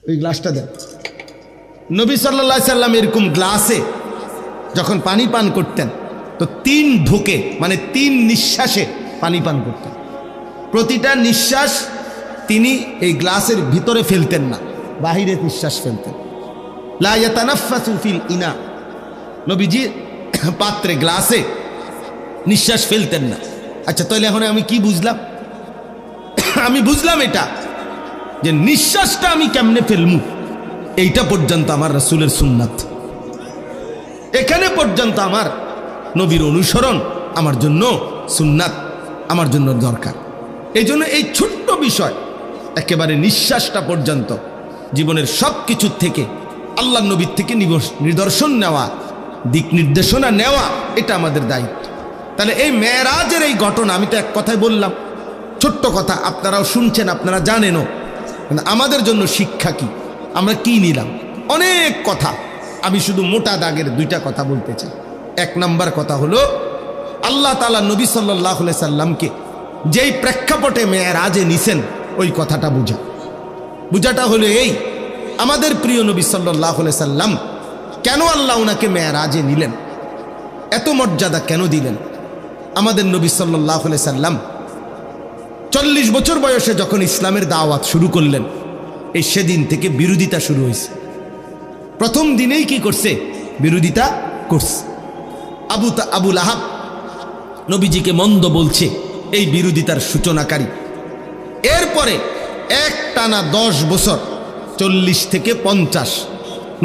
ওই গ্লাসটা দেন। নবী সাল্লাল্লাহু আলাইহি সাল্লাম এরকম গ্লাসে যখন পানি পান করতেন তো 3 ঢোকে মানে 3 নিঃশ্বাসে পানি পান করতেন। প্রতিটা নিঃশ্বাস তিনি এই গ্লাসের ভিতরে ফেলতেন না, বাহিরে নিঃশ্বাস ফেলতেন। লা ইয়াতানাফাসু ফিল ইনা, নবীজি পাত্রে গ্লাসে নিঃশ্বাস ফেলতেন না। আচ্ছা তাহলে এখন আমি কি বুঝলাম? আমি বুঝলাম এটা যে নিঃশ্বাসটা আমি কেমনে ফেলমু এইটা পর্যন্ত আমার রাসূলের সুন্নাত, এখানে পর্যন্ত আমার নবীর অনুসরণ আমার জন্য সুন্নাত, আমার জন্য দরকার। এই জন্য এই ছোট্ট বিষয় একেবারে নিঃশ্বাসটা পর্যন্ত জীবনের সব কিছুর থেকে আল্লাহ নবীর থেকে নিদর্শন নেওয়া, দিক নির্দেশনা নেওয়া, এটা আমাদের দায়িত্ব। তাহলে এই মেরাজের এই ঘটনা আমি তো এক কথায় বললাম, ছোট্ট কথা, আপনারাও শুনছেন, আপনারা জানেনও, আমাদের জন্য শিক্ষা কি, আমরা কি নিলাম? অনেক কথা, আমি শুধু মোটা দাগের 2টা কথা বলতে চাই। 1 নাম্বার কথা হলো আল্লাহ তাআলা নবী সাল্লাল্লাহু আলাইহি সাল্লামকে যেই প্রেক্ষাপটে মেরাজে নিছেন ওই কথাটা বুঝাটা হলো এই, আমাদের প্রিয় নবী সাল্লাল্লাহু আলাইহি সাল্লাম কেন আল্লাহ ওনাকে মেরাজে নিলেন, এত মর্যাদা কেন দিলেন? আমাদের নবী সাল্লাল্লাহু আলাইহি সাল্লাম 40 বছর বয়সে যখন ইসলামের দাওয়াত শুরু করলেন, এই সেদিন থেকে বিরোধিতা শুরু হয়েছে। প্রথম দিনেই কি করছে? বিরোধিতা করছে। আবু লাহাব নবীজিকে মন্দ বলছে, এই বিরোধিতার সূচনাকারী। এরপরে একটানা 10 বছর, 40 থেকে 50,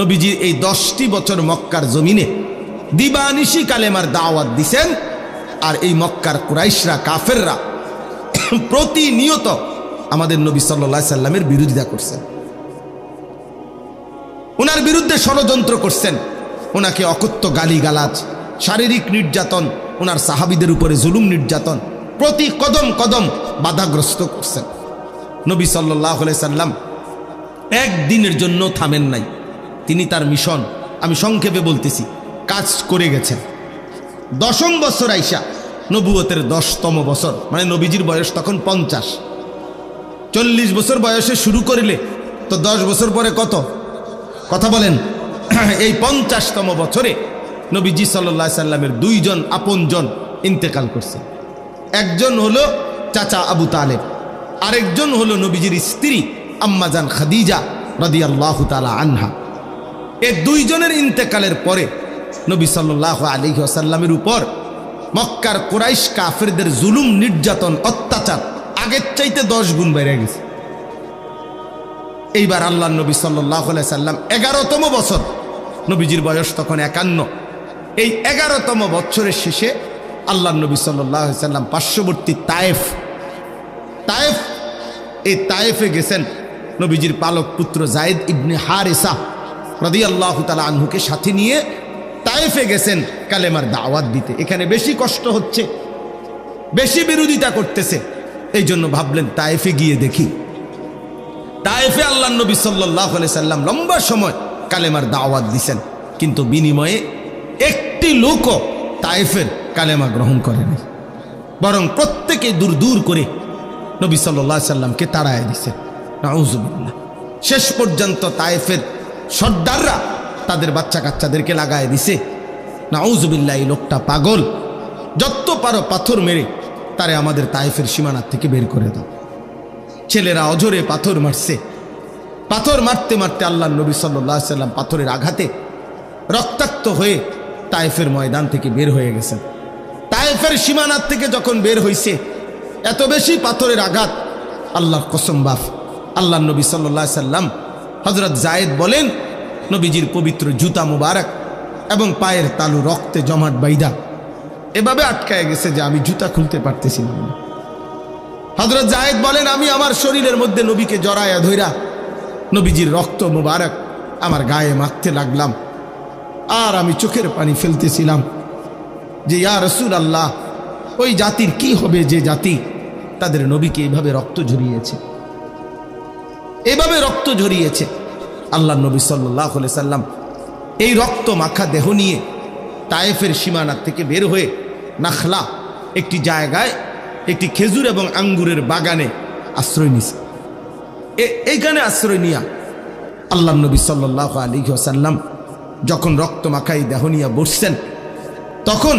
নবীজির এই 10টি বছর মক্কার জমিনে দিবানিশি কালেমার দাওয়াত দিছেন। আর এই মক্কার কুরাইশরা, কাফেররা প্রতিনিয়ত আমাদের নবী সাল্লাল্লাহু আলাইহি সাল্লামের বিরোধিতা করছেন, ওনার বিরুদ্ধে ষড়যন্ত্র করছেন, ওনাকে অকথ্য গালিগালাজ, শারীরিক নির্যাতন, ওনার সাহাবীদের উপরে জুলুম নির্যাতন প্রতি কদম কদম বাধাগ্রস্ত করছেন। নবী সাল্লাল্লাহু আলাইহি সাল্লাম একদিনের জন্য থামেন নাই। তিনি তার মিশন, আমি সংক্ষেপে বলতেছি, কাজ করে গেছেন। 10ম বছর আইসা, নবুয়তের 10তম বছর, মানে নবীজির বয়স তখন 50। 40 বছর বয়সে শুরু করিলে তো 10 বছর পরে কত? কথা বলেন। এই 50তম বছরে নবীজি সাল্লাল্লাহু আলাইহি সাল্লামের 2 জন আপনজন ইন্তেকাল করছে। একজন হলো চাচা আবু তালেব, আরেকজন হলো নবীজির স্ত্রী আম্মাজান খাদিজা রাদিয়াল্লাহু তাআলা আনহা। এই 2 জনের ইন্তেকালের পরে নবী সাল্লাল্লাহু আলাইহি ওয়াসাল্লামের উপর মক্কার কুরাইশ কাফেরদের জুলুম, নির্যাতন, অত্যাচার আগের চাইতে 10 গুণ বেড়ে গেছে। এইবার আল্লাহর নবী সাল্লাল্লাহু আলাইহি সাল্লাম 11তম বছর, নবীজির বয়স তখন 51। এই 11তম বছরের শেষে আল্লাহর নবী সাল্লাল্লাহু আলাইহি সাল্লাম পার্শ্ববর্তী তায়েফ, এই তায়েফে গেছেন। নবীজির পালক পুত্র যায়েদ ইবনে হারেসা রাদিয়াল্লাহু তাআলা আনহুকে সাথে নিয়ে তায়েফে গেছেন কালেমার দাওয়াত দিতে। এখানে বেশি কষ্ট হচ্ছে, বেশি বিরোধিতা করতেছে, এই জন্য ভাবলেন তায়েফে গিয়ে দেখি। তায়েফে আল্লাহর নবী সাল্লাল্লাহু আলাইহি সাল্লাম লম্বা সময় কালেমার দাওয়াত দিছেন, কিন্তু বিনিময়ে একটি লোকও তায়েফের কালেমা গ্রহণ করেনি, বরং প্রত্যেকে দূর দূর করে নবী সাল্লাল্লাহু আলাইহি সাল্লামকে তাড়ায় দিছে। নাউযুবিল্লাহ। শেষ পর্যন্ত তায়েফের সর্দাররা তাদের বাচ্চা কাচ্চাদেরকে লাগায় দিছে। নাউযুবিল্লাহ, এই লোকটা পাগল, যত পারো পাথর মেরে তারে আমাদের তায়েফের সীমানার থেকে বের করে দাও। ছেলেরা অঝরে পাথর মারছে। পাথর মারতে মারতে আল্লাহর নবী সাল্লাল্লাহু আলাইহি সাল্লাম পাথরের আঘাতে রক্তাক্ত হয়ে তায়েফের ময়দান থেকে বের হয়ে গেছেন। তায়েফের সীমানার থেকে যখন বের হইছে, এত বেশি পাথরের আঘাত, আল্লাহর কসম বাপ, আল্লাহর নবী সাল্লাল্লাহু আলাইহি সাল্লাম, হযরত যায়েদ বলেন, নবীজির পবিত্র জুতা মুবারক এবং পায়ের তালু রক্তে জমাট বাইদা এভাবে আটকায় গেছে যে আমি জুতা খুলতে পারতেছিলাম না। হযরত যায়েদ বলেন, আমি আমার শরীরের মধ্যে নবীকে জড়ায়া ধইরা নবীজির রক্ত মুবারক আমার গায়ে মাখতে লাগলাম, আর আমি চোখের পানি ফেলতেছিলাম যে ইয়া রাসূলুল্লাহ, ওই জাতির কি হবে যে জাতি তাদের নবীকে এইভাবে রক্ত ঝরিয়েছে, এইভাবে রক্ত ঝরিয়েছে। আল্লাহর নবী সাল্লাল্লাহু আলাইহি সাল্লাম এই রক্ত মাখা দেহ নিয়ে তায়েফের সীমানা থেকে বের হয়ে নাখলা একটি জায়গায়, একটি খেজুর এবং আঙ্গুরের বাগানে আশ্রয় নিছে। এইখানে আশ্রয় নিয়া আল্লাহ নবী সাল্লাল্লাহু আলাইহি ওয়াসাল্লাম যখন রক্ত মাখাই দেহ নিয়ে বসছেন, তখন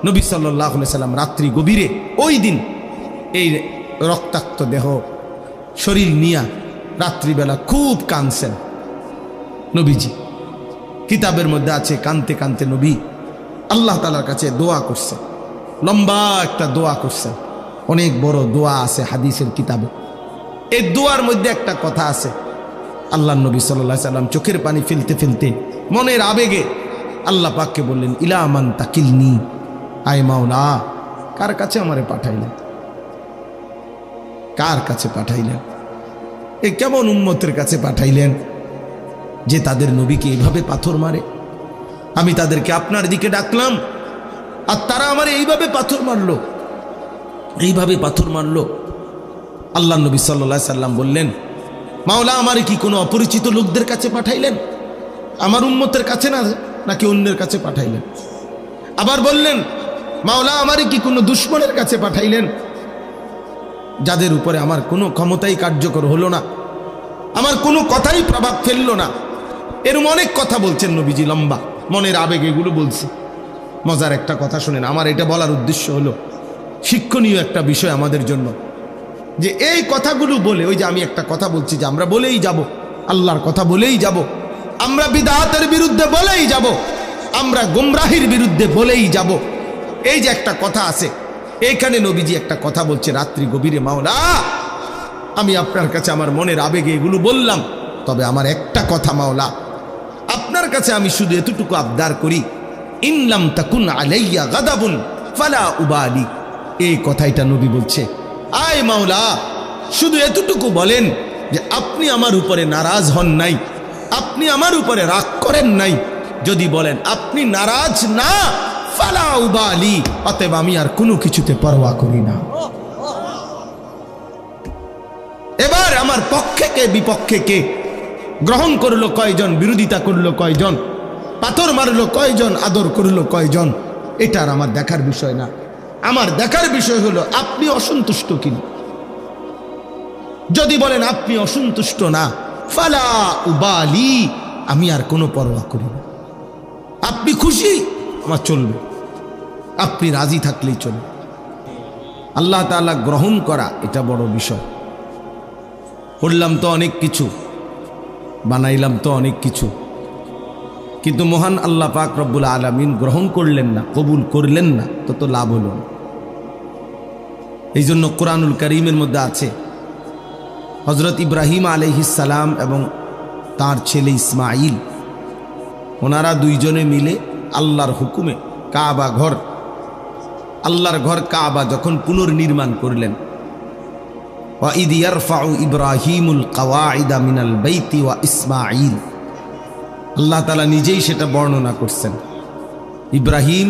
নবী সাল্লাল্লাহু আলাইহি ওয়াসাল্লাম রাত্রি গভীরে ওই দিন এই রক্তাক্ত দেহ শরীর নিয়ে রাত্রিবেলা খুব কাঁদছেন নবীজি। কিতাবের মধ্যে আছে কাঁদতে কাঁদতে নবী আল্লাহ তাআলার কাছে দোয়া করছে, লম্বা একটা দোয়া করছেন। অনেক বড় দোয়া আছে হাদিসের কিতাবে। এই দোয়ার মধ্যে একটা কথা আছে, আল্লাহ নবী সাল্লাল্লাহু আলাইহি সাল্লাম চোখের পানি ফেলতে ফেলতে মনের আবেগে আল্লাহ পাককে বললেন, ইলা মান তাকিলনি, আয় মাওলা কার কাছে আমারে পাঠাইলেন, কার কাছে পাঠাইলেন? এ কেমন উম্মতের কাছে পাঠাইলেন যে তাদের নবীকে এইভাবে পাথর মারে? আমি তাদেরকে আপনার দিকে ডাকলাম আর তারা আমারে এইভাবে পাথর মারলো, এইভাবে পাথর মারলো। আল্লাহ নবী সাল্লাল্লাহু আলাইহি সাল্লাম বললেন, মাওলা আমারে কি কোনো অপরিচিত লোকদের কাছে পাঠাইলেন, আমার উম্মতের কাছে না নাকি অন্যের কাছে পাঠাইলেন? আবার বললেন, মাওলা আমারে কি কোনো দুশমনের কাছে পাঠাইলেন, যাদের উপরে আমার কোনো ক্ষমতাই কার্যকর হলো না, আমার কোনো কথাই প্রভাব ফেললো না? এরকম অনেক কথা বলছেন নবীজি, লম্বা মনের আবেগ এগুলো বলছে। মজার একটা কথা শুনেন, আমার এটা বলার উদ্দেশ্য হলো শিক্ষণীয় একটা বিষয় আমাদের জন্য, যে এই কথাগুলো বলে, ওই যে আমি একটা কথা বলছি যে আমরা বলেই যাব, আল্লাহর কথা বলেই যাব, আমরা বিদআতের বিরুদ্ধে বলেই যাব, আমরা গুমরাহির বিরুদ্ধে বলেই যাব। এই যে একটা কথা আছে, এইখানে নবীজি একটা কথা বলছে রাত্রি গভীরে, মাওলা আমি আপনার কাছে আমার মনের আবেগে এগুলো বললাম, তবে আমার একটা কথা মাওলা, আপনার কাছে আমি শুধু এতটুকু আবদার করি, ইনলাম তাকুন আলাইয়া গাদাবুন ফালা উবালি। এই কথাইটা নবী বলছে, আয় মাওলা শুধু এতটুকু বলেন যে আপনি আমার উপরে নারাজ হন নাই, আপনি আমার উপরে রাগ করেন নাই। যদি বলেন আপনি নারাজ না, ফালা উবালি, অতএব আমি আর কোনো কিছুতে পরোয়া করি না। এবার আমার পক্ষে কে বিপক্ষে কে, গ্রহণ করলো কয়জন, বিরোধিতা করলো কয়জন, পাথর মারলো কয়জন, আদর করলো কয়জন, এটা আর আমার দেখার বিষয় না। আমার দেখার বিষয় হলো আপনি অসন্তুষ্ট কিনা। যদি বলেন আপনি অসন্তুষ্ট না, ফালা উবালি, আমি আর কোনো পরোয়া করি না। আপনি খুশি, আমার চলবে, আপনি রাজি থাকলেই চলবে। আল্লাহ তাআলা গ্রহণ করা এটা বড় বিষয়। করলাম তো অনেক কিছু, বানাইলাম তো অনেক কিছু, কিন্তু মহান আল্লাহ পাক রব্বুল আলামিন গ্রহণ করলেন না, কবুল করলেন না, তো লাভ হলো না। এই জন্য কোরআনুল কারীমের মধ্যে আছে হযরত ইব্রাহিম আলাইহিস সালাম এবং তার ছেলে ইসমাইল, ওনারা দুইজনে মিলে আল্লাহর হুকুমে কাবা ঘর, আল্লাহর ঘর কাবা যখন পুনর্নির্মাণ করলেন, ওয়া ইদ ইয়ারফাউ ইব্রাহিমুল কাওয়াইদা মিনাল বাইতি ওয়া ইসমাইল, আল্লাহ তাআলা নিজেই সেটা বর্ণনা করছেন। ইব্রাহিম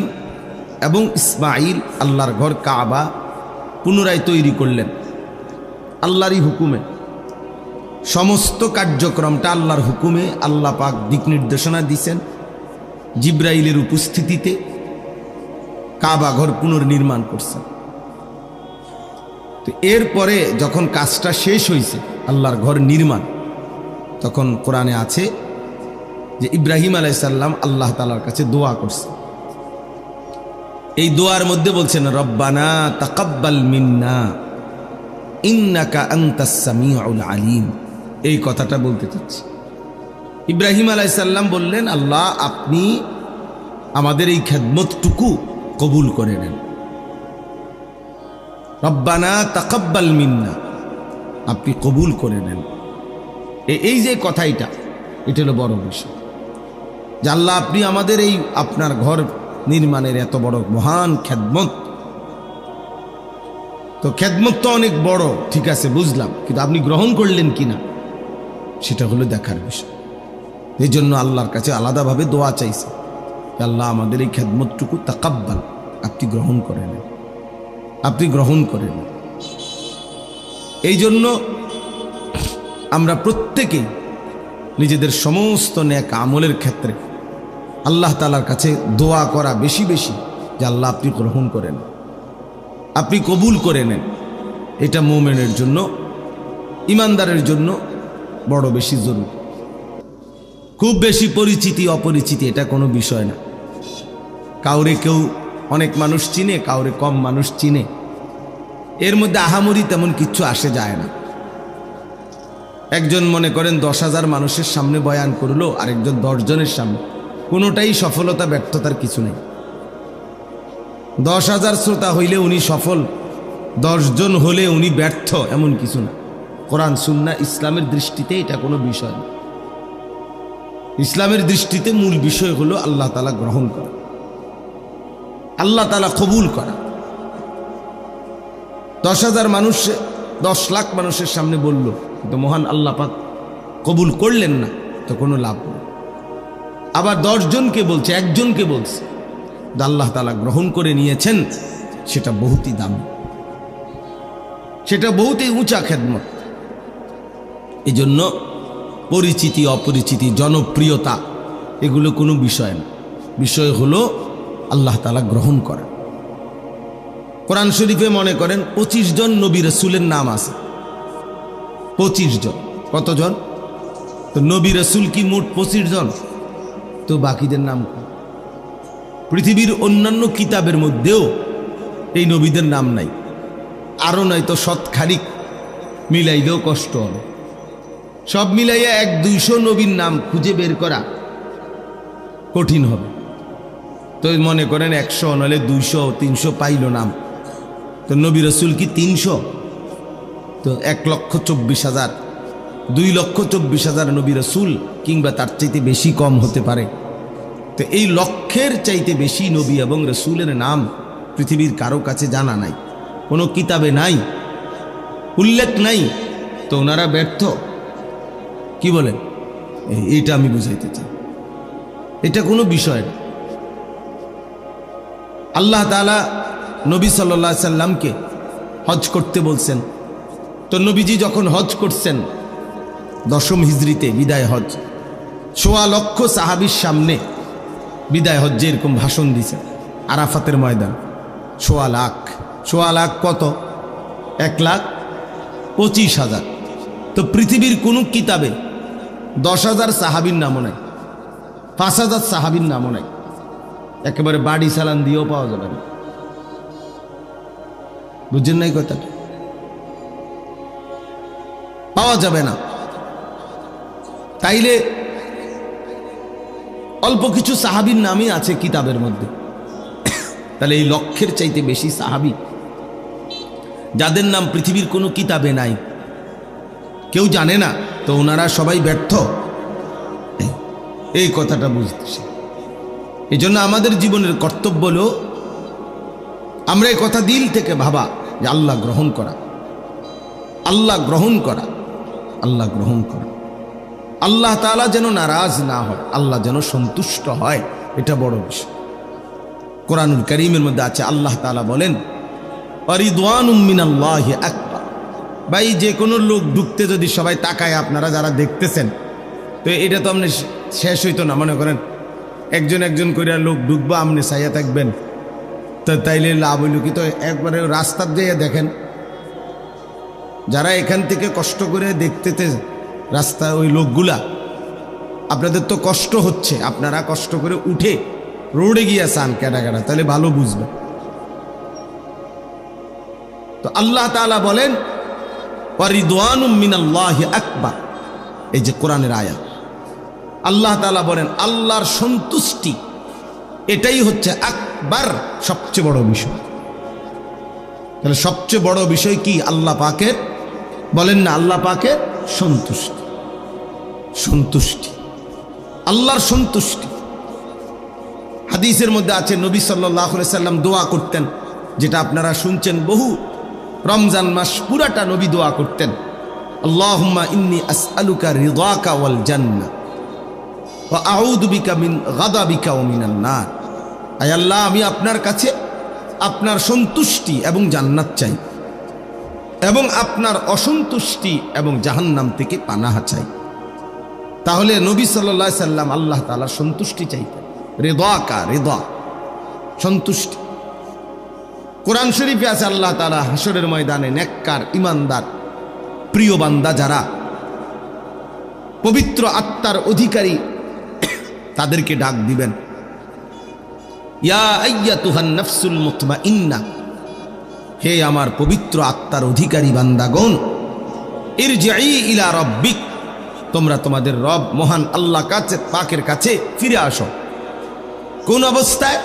এবং ইসমাইল আল্লাহর ঘর কাবা পুনরায় তৈরি করলেন আল্লাহরই হুকুমে। সমস্ত কার্যক্রমটা আল্লাহর হুকুমে, আল্লাহ পাক দিক নির্দেশনা দিয়েছেন। জিব্রাইলের উপস্থিতিতে কাবা ঘর পুনর্নির্মাণ করছেন। তো এরপরে যখন কাজটা শেষ হয়েছে, আল্লাহর ঘর নির্মাণ, তখন কোরআনে আছে যে ইব্রাহিম আলাইহিস সালাম আল্লাহ তাআলার কাছে দোয়া করছে। এই দোয়ার মধ্যে বলছেন, রব্বানা তাকাব্বাল মিন্না ইন্নাকা আনতাস সামিউল আলিম। এই কথাটা বলতে চাচ্ছি। ইব্রাহিম আলাইহিস সালাম বললেন, আল্লাহ আপনি আমাদের এই খেদমতটুকু কবুল করে নেন। রব্বানা তাকাব্বাল মিন্না, আপনি কবুল করে নেন। এই যে কথাইটা, এটা হলো বড় বিষয় যে আল্লাহ আপনি আমাদের এই আপনার ঘর নির্মাণের এত বড় মহান খেদমত। তো খেদমত তো অনেক বড়, ঠিক আছে বুঝলাম, কিন্তু আপনি গ্রহণ করলেন কিনা সেটা হলো দেখার বিষয়। এই জন্য আল্লাহর কাছে আলাদাভাবে দোয়া চাইছে, আল্লাহ আমাদের এই খেদমতটুকু তাকাব্বাল, আপনি গ্রহণ করে নেন, আপনি গ্রহণ করে নেন। এই জন্য আমরা প্রত্যেকেই নিজেদের সমস্ত নেক আমলের ক্ষেত্রে আল্লাহ তাআলার কাছে দোয়া করা বেশি বেশি, যে আল্লাহ আপনি গ্রহণ করেন, আপনি কবুল করে নেন। এটা মুমিনের জন্য, ইমানদারের জন্য বড় বেশি জরুরি। খুব বেশি পরিচিতি অপরিচিতি এটা কোনো বিষয় না। কাউরে কেউ অনেক মানুষ চিনে, কাউরে কম মানুষ চিনে, এর মধ্যে আহামরি তেমন কিচ্ছু আসে যায় না। একজন মনে করেন 10,000 মানুষের সামনে বয়ান করলো, আরেকজন 10 জনের সামনে, কোনোটাই সফলতা ব্যর্থতার কিছু নেই। 10,000 শ্রোতা হইলে উনি সফল, 10 জন হলে উনি ব্যর্থ, এমন কিছু না। কোরআন সুন্নাহ ইসলামের দৃষ্টিতে এটা কোনো বিষয় না। ইসলামের দৃষ্টিতে মূল বিষয় হলো আল্লাহ তাআলা গ্রহণ করা, আল্লাহ তাআলা কবুল করা। 10,000 মানুষ 10 লাখ মানুষের সামনে বলল, কিন্তু মহান আল্লাহ পাক কবুল করলেন না, তো কোনো লাভ নেই। আবার 10 জনকে বলছে, একজনকে বলছে, আল্লাহ তাআলা গ্রহণ করে নিয়েছেন, সেটা বহুতই দামি, সেটা বহুতই উঁচা খেদমত। এই জন্য পরিচিতি অপরিচিতি জনপ্রিয়তা এগুলো কোনো বিষয় না, বিষয় হলো আল্লাহ তাআলা গ্রহণ করা। কোরআন শরীফে মনে করেন 25 জন নবী রাসূলের নাম আছে, 25 জন। কতজন? তো নবী রাসূল কি মোট 25 জন? তো বাকিদের নাম কি? পৃথিবীর অন্যান্য কিতাবের মধ্যেও এই নবীদের নাম নাই, আরও নাই তো শতখানিক মিলাইলেও কষ্ট হবে। সব মিলাইয়া 100-200 নবীর নাম খুঁজে বের করা কঠিন হবে। তো মনে করেন 100 নাহলে 200-300 পাইল নাম, তো নবী রাসূল কি 300? তো 1,24,000, 2,24,000 নবী রাসূল, কিংবা তার চাইতে বেশি কম হতে পারে। তো এই লক্ষের চাইতে বেশি নবী এবং রাসূলের নাম পৃথিবীর কারো কাছে জানা নাই, কোনো কিতাবে নাই, উল্লেখ নাই। তো ওনারা ব্যর্থ, কি বলেন? এইটা আমি বুঝাইতে চাই, এটা কোনো বিষয় না। আল্লাহ তাআলা নবী সাল্লাল্লাহু আলাইহি সাল্লামকে হজ করতে বলছেন। তো নবীজি যখন হজ করছেন 10ম হিজরিতে বিদায় হজ, 1.25 লক্ষ সাহাবীর সামনে বিদায় হজ্জে এরকম ভাষণ দিছে আরাফাতের ময়দান। 1.25 লাখ, 1.25 লাখ কত? 1,25,000। তো পৃথিবীর কোনো কিতাবে 10,000 সাহাবীর নামও নাই, 5,000 সাহাবীর নামও নাই, একেবারে বাড়ি চালান দিয়েও পাওয়া যাবে না। বুঝছেন নাই কথাটা? পাওয়া যাবে না। তাইলে অল্প কিছু সাহাবীর নামই আছে কিতাবের মধ্যে, তাহলে এই লক্ষের চাইতে বেশি সাহাবী যাদের নাম পৃথিবীর কোনো কিতাবে নাই, কেউ জানে না, তো ওনারা সবাই ব্যর্থ, এই কথাটা বুঝতেছে। এই জন্য আমাদের জীবনের কর্তব্য হলো আমরা এই কথা দিল থেকে ভাবা যে আল্লাহ গ্রহণ করা, আল্লাহ গ্রহণ করা, আল্লাহ গ্রহণ করা। আল্লাহ তাআলা যেন নারাজ না হয়, আল্লাহ যেন সন্তুষ্ট হয়, এটা বড় বিষয়। কোরআনুল কারীমের মধ্যে আছে, আল্লাহ তাআলা বলেন রিদওয়ানুম মিনাল্লাহি আকবার। ভাই, যে কোনো লোক ঢুকতে যদি সবাই তাকায়, আপনারা যারা দেখতেছেন, তো এটা তো আপনি শেষ হইতো না। মনে করেন একজন একজন করে লোক ঢুকবো, আপনি চাইয়া থাকবেন, তো তাইলে লাভ হইল কি? তো একবারে রাস্তার যাইয়া দেখেন, যারা এখান থেকে কষ্ট করে দেখতে রাস্তা, ওই লোকগুলা, আপনাদের তো কষ্ট হচ্ছে, আপনারা কষ্ট করে উঠে রোডে গিয়া চান কেডা কেডা, তাহলে ভালো বুঝবে। তো আল্লাহ তাআলা বলেন রিদওয়ানুম মিনাল্লাহি আকবার, এই যে কোরআনের আয়াত, আল্লাহ তাআলা বলেন আল্লাহর সন্তুষ্টি এটাই হচ্ছে আকবার, সবচেয়ে বড় বিষয়। তাহলে সবচেয়ে বড় বিষয় কি? আল্লাহ পাকের, বলেন না, আল্লাহ পাকের সন্তুষ্টি, সন্তুষ্টি, আল্লাহর সন্তুষ্টি। হাদিসের মধ্যে আছে নবী সাল্লাল্লাহু আলাইহি সাল্লাম দোয়া করতেন, যেটা আপনারা শুনছেন, বহু রমজান মাস পুরাটা নবী দোয়া করতেন, আল্লাহুম্মা ইন্নী আসআলুকা রিদাকা ওয়াল জান্নাহ ওয়া আউযু বিকা মিন গাদাবিকা ওয়া মিনান নার। আয় আল্লাহ, আমি আপনার কাছে আপনার সন্তুষ্টি এবং জান্নাত চাই, এবং আপনার অসন্তুষ্টি এবং জাহান্নাম থেকে পানাহা চাই। তাহলে নবী সাল্লাল্লাহু আলাইহি সাল্লাম আল্লাহ তাআলার সন্তুষ্টি চাইতেন, রিদাকা, রিদা, সন্তুষ্টি। কোরআন শরীফে আছে আল্লাহ তাআলা হাসরের ময়দানে নেককার, ইমানদার, প্রিয় বান্দা যারা, পবিত্র আত্মার অধিকারী তাদেরকে ডাক দিবেন, ইয়া আইয়াতুহান নাফসুল মুতমাইন্নাহ, হে আমার পবিত্র আত্মার অধিকারী বান্দাগণ, ইরজিই ইলা রাব্বিক, তোমরা তোমাদের রব মহান আল্লাহ কাছে পাকের কাছে ফিরে আসো। কোন অবস্থায়?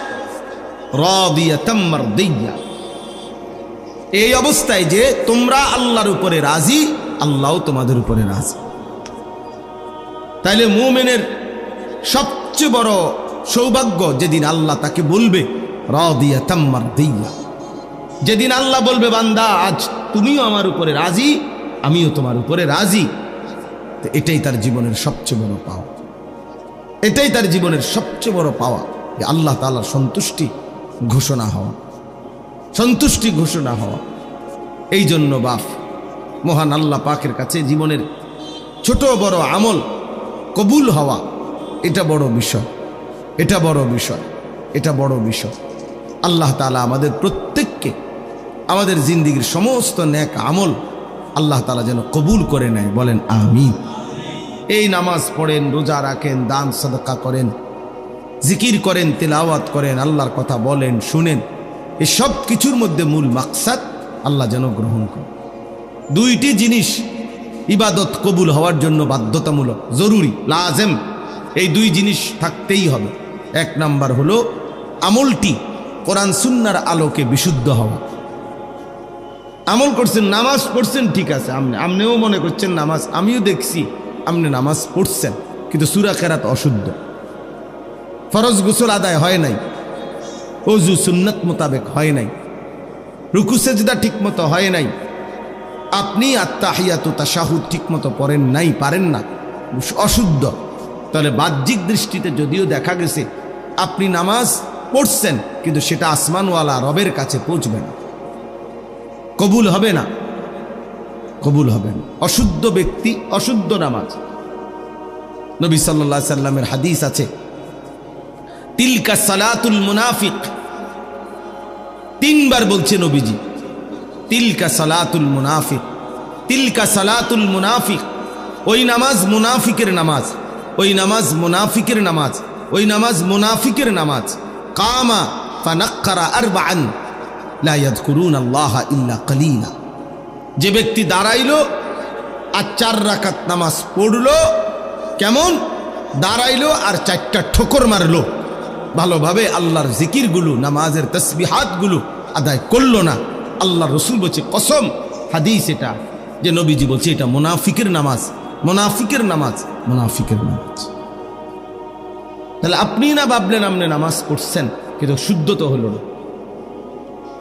রাদিয়াতাম মারদিয়া, এই অবস্থায় যে তোমরা আল্লাহর উপরে রাজি, আল্লাহও তোমাদের উপরে রাজি। তাইলে মুমিনের সবচেয়ে বড় সৌভাগ্য যেদিন আল্লাহ তাকে বলবে রাদিয়াতাম মারদিয়া, যেদিন আল্লাহ বলবে বান্দা আজ তুমিও আমার উপরে রাজি, আমিও তোমার উপরে রাজি। তো এটাই তার জীবনের সবচেয়ে বড় পাওয়া, এটাই তার জীবনের সবচেয়ে বড় পাওয়া, যে আল্লাহ তাআলার সন্তুষ্টি ঘোষণা হওয়া, সন্তুষ্টি ঘোষণা হওয়া। এই জন্য বাপ মহান আল্লাহ পাকের কাছে জীবনের ছোট বড় আমল কবুল হওয়া, এটা বড় বিষয়, এটা বড় বিষয়, এটা বড় বিষয়। আল্লাহ তাআলা আমাদের প্রত্যেককে আমাদের জিন্দেগীর সমস্ত নেক আমল আল্লাহ তাআলা যেন কবুল করে নেয়, বলেন আমিন। এই নামাজ পড়েন, রোজা রাখেন, দান সাদাকা করেন, জিকির করেন, তিলাওয়াত করেন, আল্লাহর কথা বলেন, শুনেন, এই সব কিছুর মধ্যে মূল মাকসাদ আল্লাহ যেন গ্রহণ করে। দুইটি জিনিস ইবাদত কবুল হওয়ার জন্য বাধ্যতামূলক, জরুরি, লাজেম, এই দুই জিনিস থাকতেই হবে। এক নাম্বার হলো আমলটি কোরআন সুন্নাহর আলোকে বিশুদ্ধ হওয়া। আমল করছেন, নামাজ পড়ছেন, ঠিক আছে, আপনিও মনে করছেন নামাজ, আমিও দেখছি আপনি নামাজ পড়ছেন, কিন্তু সূরা কেরাত অশুদ্ধ, ফরজ গোসল আদায় হয় নাই, ওযু সুন্নাত মোতাবেক হয় নাই, রুকু সেজদা ঠিক মতো হয় নাই, আপনি আত্তাহিয়াতু তাশাহুদ ঠিক মতো পড়েন নাই, পারেন না, অশুদ্ধ। তাহলে বাহ্যিক দৃষ্টিতে যদিও দেখা গেছে আপনি নামাজ পড়ছেন, কিন্তু সেটা আসমানওয়ালা রবের কাছে পৌঁছবে না, কবুল হবে না, কবুল হবে না। অশুদ্ধ ব্যক্তি, অশুদ্ধ নামাজ। নবী সাল্লাল্লাহু আলাইহি সাল্লামের হাদিস আছে, তিলকা সালাতুল মুনাফিক, তিনবার বলছে নবীজি, তিলকা সালাতুল মুনাফিক, তিলকা সালাতুল মুনাফিক, ওই নামাজ মুনাফিকের নামাজ, ওই নামাজ মুনাফিকের নামাজ, ওই নামাজ মুনাফিকের নামাজ। কামা ফানাক্কারা আরবাআন লা ইয়াযকুরুনাল্লাহা ইল্লা কালিলা, যে ব্যক্তি দাঁড়াইলো আর 4 রাকাত নামাজ পড়লো, কেমন দাঁড়াইলো আর 4টা ঠোকর মারলো, ভালোভাবে আল্লাহর জিকিরগুলো, নামাজের তসবিহাতগুলো আদায় করলো না, আল্লাহ রসুল বলছে, কসম, হাদিস এটা, যে নবীজি বলছে এটা মুনাফিকের নামাজ, মুনাফিকের নামাজ, মুনাফিকের নামাজ। তাহলে আপনি না ভাবলেন আপনি নামাজ পড়ছেন, কিন্তু শুদ্ধ তো হলো না,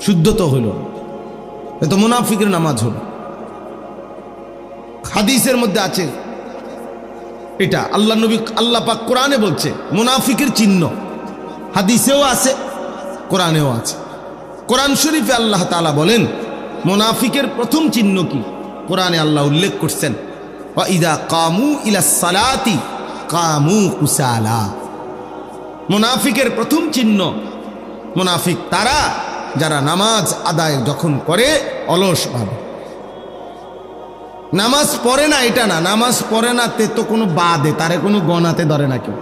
শুদ্ধ তো হলো না, এ তো মুনাফিকের নামাজ হলো। হাদিসের মধ্যে আছে এটা, আল্লাহ নবী, আল্লাহ পাক কোরআনে বলছে মুনাফিকের চিহ্ন, হাদিসেও আছে, কোরআনেও আছে। কোরআন শরীফে আল্লাহ তাআলা বলেন মুনাফিকের প্রথম চিহ্ন কি, কোরআনে আল্লাহ উল্লেখ করছেন, ওয়া ইযা কামু ইলাস সালাতি কামু কুসালা। মুনাফিকের প্রথম চিহ্ন, মুনাফিক তারা যারা নামাজ আদায় যখন করে অলসভাবে, নামাজ পড়ে না, এটা না, নামাজ পড়ে না তে তো কোনো বাদে, তারে কোনো গণাতে ধরে না কেউ,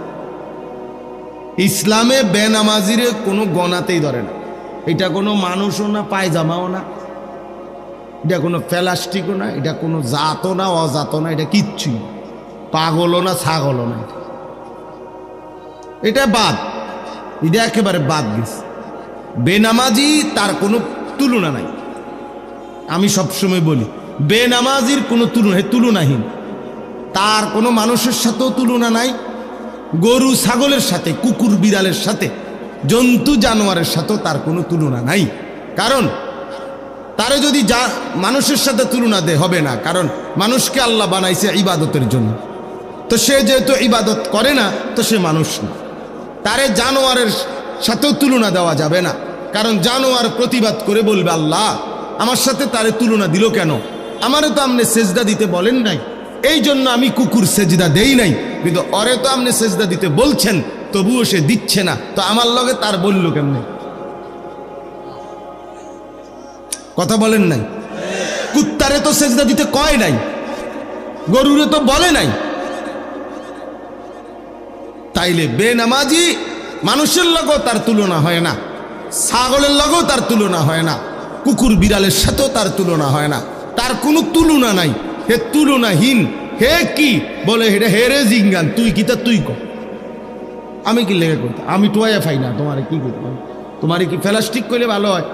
ইসলামে বেনামাজিরে কোনো গণাতেই ধরে না। এটা কোনো মানুষও না, পায়জামাও না, এটা কোনো প্লাস্টিকও না, এটা কোনো জাতও না, অজাতও না, এটা কিচ্ছুই, পাগলও না, ছাগলও না, এটা বাদ, এটা একেবারে বাদ গেছে। বেনামাজি তার কোনো তুলনা নাই। আমি সবসময় বলি বেনামাজির কোনো তুলনাহীন, তার কোনো মানুষের সাথেও তুলনা নাই, গরু ছাগলের সাথে, কুকুর বিড়ালের সাথে, জন্তু জানোয়ারের সাথেও তার কোনো তুলনা নাই। কারণ তারে যদি মানুষের সাথে তুলনা হবে না, কারণ মানুষকে আল্লাহ বানাইছে ইবাদতের জন্য, তো সে যেহেতু ইবাদত করে না, তো সে মানুষ না। তারে জানোয়ারের সাথেও তুলনা দেওয়া যাবে না, কারণ জানোয়ার প্রতিবাদ করে বলবে আল্লাহ আমার সাথে তারে তুলনা দিল কেন, আমারে তো আপনি সেজদা দিতে বলেন নাই, এই জন্য আমি কুকুর সেজদা দেই নাই, কিন্তু অরে তো আপনি সেজদা দিতে বলছেন, তবুও সে দিচ্ছে না, তো আমার লগে তার বলল কেমনে? কথা বলেন নাই? কুত্তারে তো সেজদা দিতে কয় নাই, গরুরে তো বলে নাই, তাইলে বেনামাজি মানুষের লগেও তার তুলনা হয় না, ছাগলের লগেও তার তুলনা হয় না, কুকুর বিড়ালের সাথেও তার তুলনা হয় না, তার কোনো তুলনা নাই। হে তুলনাহীন, হে কি বলে হেরে হেরে জিঙ্গান, তুই কি তা তুই কর। আমি কি লেগে করতাম? আমি টোয়া পাই না, তোমারে কি করতাম? তোমারে কি প্লাস্টিক করলে ভালো হয়,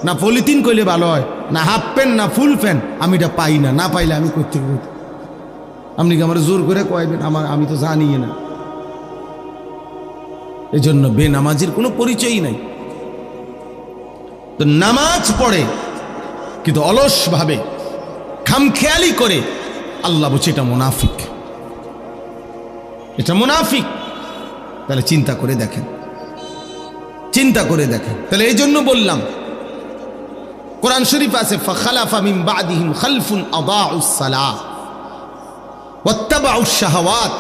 না পলিথিন করলে ভালো হয়, না হাফ প্যান্ট, না ফুল প্যান্ট? আমি এটা পাই না, না পাইলে আমি করতে করতাম। আপনি কি আমার জোর করে কয়বেন? আমি তো জানি না। এই জন্য বেনামাজির কোনো পরিচয়ই নাই। তো নামাজ পড়ে কিন্তু অলসভাবে, খামখেয়ালি করে, আল্লাহ বলছে এটা মুনাফিক, এটা মুনাফিক। তাহলে চিন্তা করে দেখেন, চিন্তা করে দেখেন। তাহলে এই জন্য বললাম, কোরআন শরীফ আছে ফাখালাফা মিন বাদিহিম খালফুন আদাউস সালাহ ওয়াত্তাবাউশ শাহাওয়াত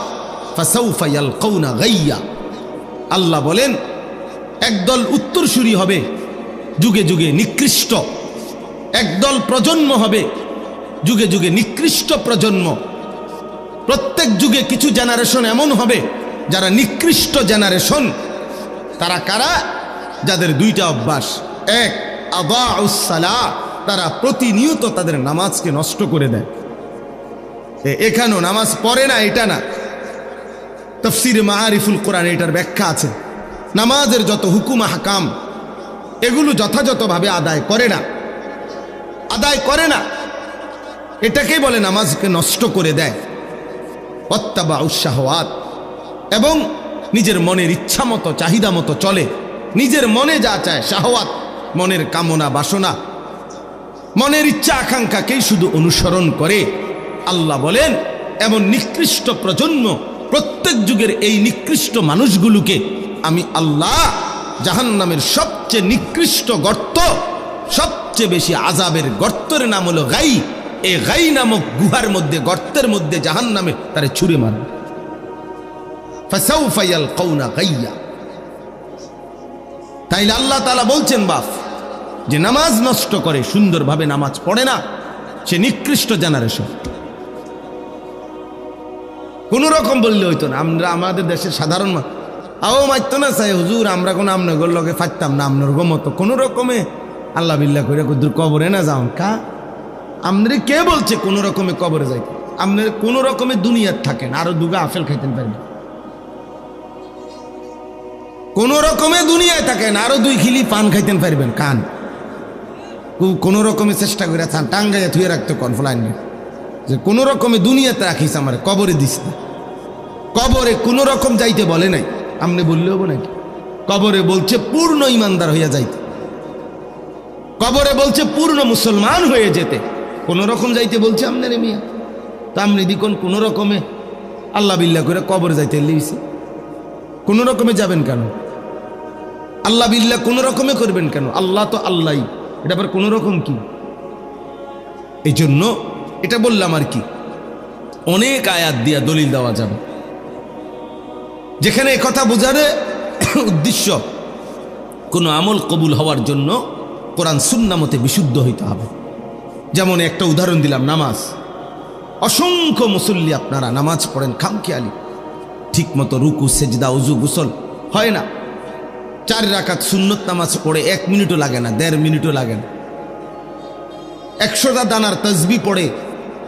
ফাসাউফা ইয়ালকাউনা গাইয়া। আল্লাহ বলেন একদল উত্তরসূরি হবে যুগে যুগে নিকৃষ্ট, একদল প্রজন্ম হবে যুগে যুগে নিকৃষ্ট প্রজন্ম। প্রত্যেক যুগে কিছু জেনারেশন এমন হবে যারা নিকৃষ্ট জেনারেশন। তারা কারা? যাদের দুইটা অভ্যাস। এক, আদাউস সালাহ, তারা প্রতিনিয়ত তাদের নামাজকে নষ্ট করে দেয়। এখানেও নামাজ পড়ে না, এটা না, তাফসীরে মাআরিফুল কোরআন এটার ব্যাখ্যা আছে। নামাজের যত হুকুম আহকাম এগুলো যথাযথভাবে আদায় করে না, আদায় করে না, এটাকেই বলে নামাজকে নষ্ট করে দেয়। ওয়াত্তাবাউশ শাহাওয়াত, এবং নিজের মনের ইচ্ছা মতো চাহিদা মতো চলে, নিজের মনে যা চায়, শাহওয়াত মনের কামনা বাসনা, মনের ইচ্ছা আকাঙ্ক্ষাকেই শুধু অনুসরণ করে। আল্লাহ বলেন এমন নিকৃষ্ট প্রজন্ম, প্রত্যেক যুগের এই নিকৃষ্ট মানুষগুলোকে আমি আল্লাহ জাহান্নামের সবচেয়ে নিকৃষ্ট গর্ত, সবচেয়ে বেশি আযাবের গর্তের নাম হলো গাই। এই গাই নামক গুহার মধ্যে, গর্তের মধ্যে জাহান্নামে তারে ছুঁড়ে মারবে। ফাসাউফা ইয়ালকাউনা গাইয়া। তাইলে আল্লাহ তাআলা বলছেন বাপ যে নামাজ নষ্ট করে, সুন্দরভাবে নামাজ পড়ে না, সে নিকৃষ্ট জেনারেশন। কোন রকম বললে হইতো না। আমরা আমাদের দেশের সাধারণ আও মাইতো না চাই হুজুর, আমরা কোনো আপনার লগে ফাটতাম না, আপনার গমতো কোনো রকমে আল্লাহ বিল্লাহ করে কুদুর কবরে না যাও কা। আপনার কে বলছে কোনো রকমে কবরে যাইতে? আপনার কোনো রকমে দুনিয়ার থাকেন, আরো দুগা আপেল খাইতেন পারেন, কোন রকমে দুনিয়ায় থাকেন, আরো 2 খিলি পান খাইতেন পারবেন। কান কোন রকমে চেষ্টা করে টাঙ্গাইয়া থুয়ে রাখতো কনফলাইন, যে কোন রকমে দুনিয়াতে রাখিস, আমার কবরে দিস না। কবরে কোন রকম যাইতে বলে নাই, আপনি বললে হবো নাকি? কবরে বলছে পূর্ণ ইমানদার হইয়া যাইতে, কবরে বলছে পূর্ণ মুসলমান হয়ে যেতে। কোন রকম যাইতে বলছে আপনার মিয়া? তো আপনি দিকন কোন রকমে আল্লাহ বিল্লাহ করে কবরে যাইতে লিখছে, কোন রকমে যাবেন কেন? আল্লাহ বিল্লাহ কোন রকমে করবেন কেন? আল্লাহ তো আল্লাহই, এটা আবার কোন রকম কি? এই জন্য এটা বললাম আর কি, অনেক আয়াত দিয়া দলিল দেওয়া যাবে, যেখানে কথা বোঝার উদ্দেশ্য কোনো আমল কবুল হওয়ার জন্য কোরআন সুন্নাহ মতে বিশুদ্ধ হইতে হবে। যেমন একটা উদাহরণ দিলাম, নামাজ। অসংখ্য মুসল্লি আপনারা নামাজ পড়েন খামখেয়ালি, ঠিক মতো রুকু সেজদা উজু গোসল হয় না। 4 রাকাত সুন্নত নামাজ পড়ে 1 মিনিটও লাগে না, 1.5 মিনিটও লাগে না। 100টা দানার তাসবিহ পড়ে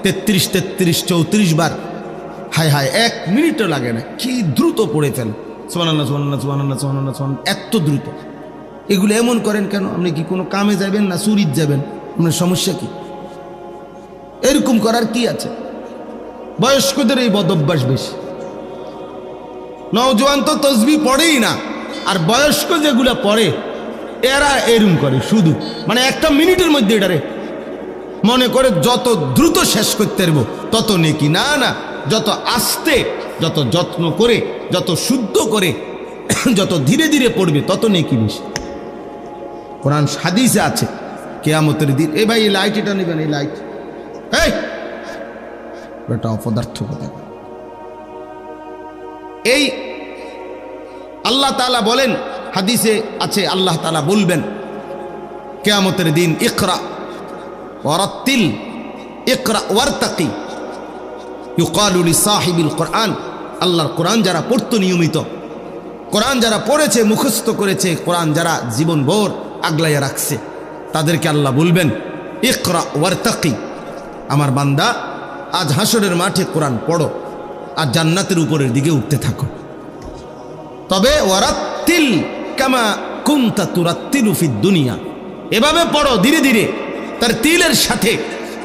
33, 34 বার, হায় হায় 1 মিনিটও লাগে না। কি দ্রুত পড়ে ফেল, সুবহানাল্লাহ সুবহানাল্লাহ সুবহানাল্লাহ সুবহানাল্লাহ সুবহানাল্লাহ, এত দ্রুত। এগুলো এমন করেন কেন? আপনি কি কোনো কামে যাবেন না চুরিত যাবেন? আপনার সমস্যা কি? এরকম করার কি আছে? বয়স্কদের এই বদভ্যাস বেশি। নওজোয়ান তো তাসবিহ পড়েই না, আর বয়স্ক যেগুলা পড়ে এরা এরকম করে শুধু, মানে 1 মিনিটের মধ্যে এটারে মনে করে যত দ্রুত শেষ করতে পারবো তত নেকি। না না, যত আস্তে, যত যত্ন করে, যত শুদ্ধ করে, যত ধীরে ধীরে পড়বে তত নেকি বেশি। কোরআন হাদিসে আছে কিয়ামতের দিন, এই ভাই এই লাইট এটা নেবেন, এই লাইট, এই বেটা অপদার্থ কথা। এই আল্লাহ তাআলা বলেন, হাদিসে আছে আল্লাহ তাআলা বলবেন কিয়ামতের দিন, ইকরা ওয়ারাত্তিল ইকরা ওয়ারতাকি ইউকালু লিসাহিবিল কোরআন। আল্লাহর কোরআন যারা পড়তো নিয়মিত, কোরআন যারা পড়েছে, মুখস্থ করেছে, কোরআন যারা জীবনভর আগলাইয়া রাখছে, তাদেরকে আল্লাহ বলবেন ইকরা ওয়ারতাকি, আমার বান্দা আজ হাসরের মাঠে কোরআন পড়ো আর জান্নাতের উপরের দিকে উঠতে থাকো। তবে ওয়ারাত্তিল কামা কুনতা তুরাত্তিলু ফিদ দুনিয়া, এভাবে পড়ো ধীরে ধীরে, তার তিলের সাথে,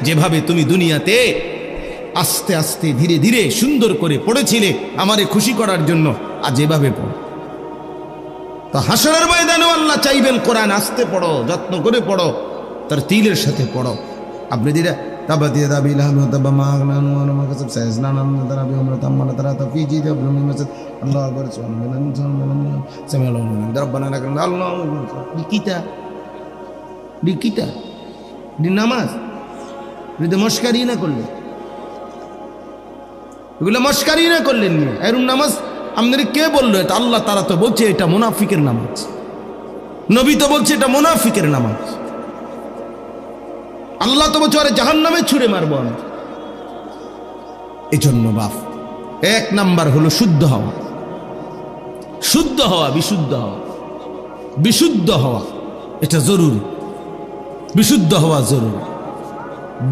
যেভাবে তুমি দুনিয়াতে আস্তে আস্তে ধীরে ধীরে সুন্দর করে পড়েছিলে আমারে খুশি করার জন্য, আজ এভাবে পড়ো। তো হাসরের ময়দানেও আল্লাহ চাইবেন কোরআন আস্তে পড়ো, যত্ন করে পড়ো, তার তিলের সাথে পড়ো। আপনি দিলে নামাজ মস্কারি না করলেন, এগুলো মস্কারি না করলেন, এরকম নামাজ আপনাদের কে বললো? এটা আল্লাহ তারা তো বলছে এটা মুনাফিকের নামাজ, নবী তো বলছে এটা মুনাফিকের নামাজ, আল্লাহ তো বলছে আরে জাহান্নামে ছুঁড়ে মারবো আমি। এই জন্য বাপ, এক নাম্বার হলো শুদ্ধ হওয়া, শুদ্ধ হওয়া, বিশুদ্ধ হওয়া, বিশুদ্ধ হওয়া, এটা জরুরি, বিশুদ্ধ হওয়া জরুরি।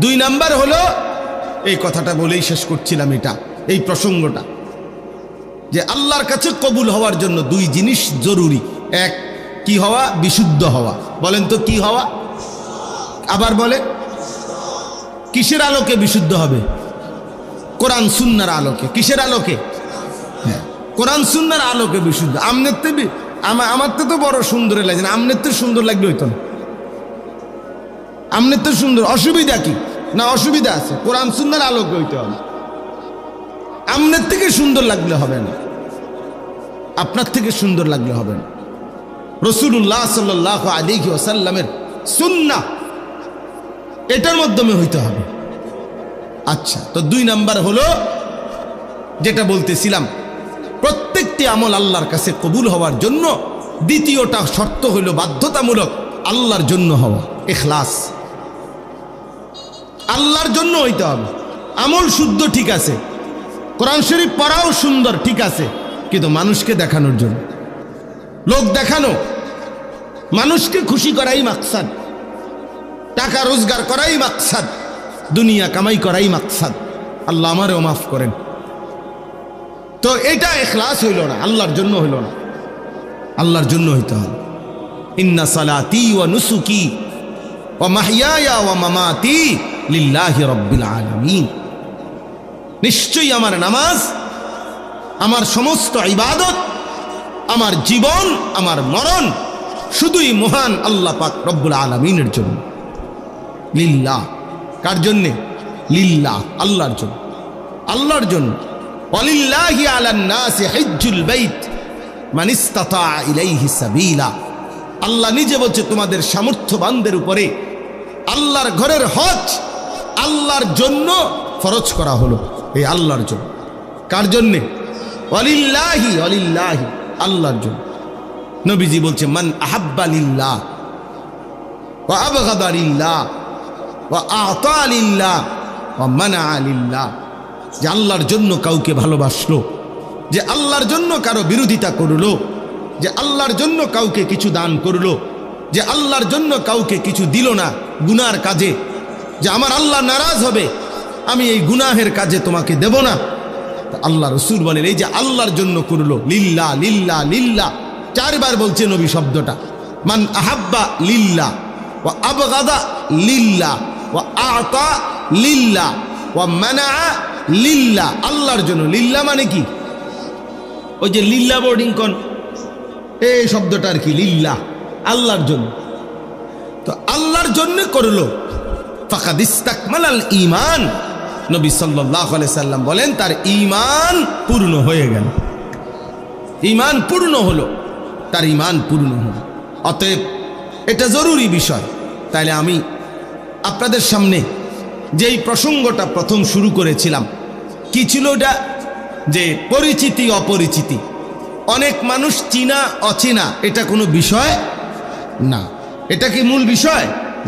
2 নাম্বার হলো, এই কথাটা বলেই শেষ করছিলাম, এটা এই প্রসঙ্গটা, যে আল্লাহর কাছে কবুল হওয়ার জন্য 2 জিনিস জরুরি। এক, কি হওয়া? বিশুদ্ধ হওয়া। বলেন তো কি হওয়া? আবার বলে, কিসের আলোকে বিশুদ্ধ হবে? কোরআন সুন্নাহর আলোকে। কিসের আলোকে? হ্যাঁ, কোরআন সুন্নাহর আলোকে বিশুদ্ধ। আমার তো বড় সুন্দর লাগে না, আমনের তো সুন্দর লাগবে হইতো না, আমনের তো সুন্দর, অসুবিধা কি? না অসুবিধা আছে, কোরআন সুন্নাহর আলোকে হইতে হবে। আমনের থেকে সুন্দর লাগলে হবে না, আপনার থেকে সুন্দর লাগলে হবে না। রাসূলুল্লাহ সাল্লাল্লাহু আলাইহি ওয়াসাল্লামের সুন্নাহ, এটার মাধ্যমে হইতে হবে। আচ্ছা, তো 2 নাম্বার হলো যেটা বলতেছিলাম, প্রত্যেকটি আমল আল্লাহর কাছে কবুল হওয়ার জন্য দ্বিতীয়টা শর্ত হলো বাধ্যতামূলক আল্লাহর জন্য হওয়া, ইখলাস। আল্লাহর জন্য হইতে হবে। আমল শুদ্ধ ঠিক আছে, কোরআন শরীফ পড়াও সুন্দর ঠিক আছে, কিন্তু মানুষকে দেখানোর জন্য, লোক দেখানো, মানুষকে খুশি করাই মাকসাদ, টাকা রোজগার করাই মাকসাদ, দুনিয়া কামাই করাই মাকসাদ। আল্লাহ আমারেও মাফ করেন। তো এটা ইখলাস হইল না, আল্লাহর জন্য হইল না, আল্লাহর জন্য হইতে হবে। ইন্না সালাতি ওয়া নুসুকি ওয়া মাহইয়ায়া ওয়া মামাতি লিল্লাহি রাব্বিল আলামিন, নিশ্চয়ই আমার নামাজ, আমার সমস্ত ইবাদত, আমার জীবন, আমার মরণ শুধুই মহান আল্লাহ পাক রব্বুল আলামিনের জন্য। লিল্লাহ, কার জন্যে? লিল্লাহ, আল্লাহর জন্য, আল্লাহর জন্য। ওয়ালিল্লাহি আলান নাসি হিজ্জুল বাইত মান ইসতাতা ইলাইহি সাবিলা, আল্লাহ নিজে বলছে তোমাদের সামর্থ্যবানদের উপরে আল্লাহর ঘরের হজ আল্লাহর জন্য ফরজ করা হলো, এই আল্লাহর জন্য। কার জন্যে? ওয়ালিল্লাহি, ওয়ালিল্লাহি, আল্লাহর জন্য। নবীজি বলছে মান আহাব্বা লিল্লাহ ওয়া আবগাদা লিল্লাহ ওয়া আ'তা লিল্লাহ ওয়া মানা লিল্লাহ, যে আল্লাহর জন্য কাউকে ভালোবাসলো, যে আল্লাহর জন্য কারো বিরোধিতা করলো, যে আল্লাহর জন্য কাউকে কিছু দান করলো, যে আল্লাহর জন্য কাউকে কিছু দিল না গুনার কাজে, যে আমার আল্লাহ নারাজ হবে, আমি এই গুনাহের কাজে তোমাকে দেব না। আল্লাহ রসুল বলেন এই যে আল্লাহর জন্য করলো, লিল্লাহ লিল্লাহ লিল্লাহ 4 বার বলছে নবী শব্দটা। মান আহাব্বা লিল্লাহ ওয়া আবগাদা লিল্লাহ ওয়া আ'তা লিল্লাহ ওয়া মানা লিল্লাহ, আল্লাহর জন্য। লিল্লাহ মানে কি? ওই যে লিল্লাহ বোর্ডিং কোন, এই শব্দটা আর কি, লিল্লাহ, আল্লাহর জন্য। তো আল্লাহর জন্য করলো, ফাকাদ ইস্তাকমালাল ঈমান, নবী সাল্লাল্লাহু আলাইহি সাল্লাম বলেন তার ঈমান পূর্ণ হয়ে গেল, ঈমান পূর্ণ হলো, তার ঈমান পূর্ণ হলো। অতএব এটা জরুরি বিষয়। তাইলে আমি আপনাদের সামনে যেই প্রসঙ্গটা প্রথম শুরু করেছিলাম, কি ছিল এটা? যে পরিচিতি অপরিচিতি, অনেক মানুষ চিনা অচেনা, এটা কোনো বিষয় না। এটা কি মূল বিষয়?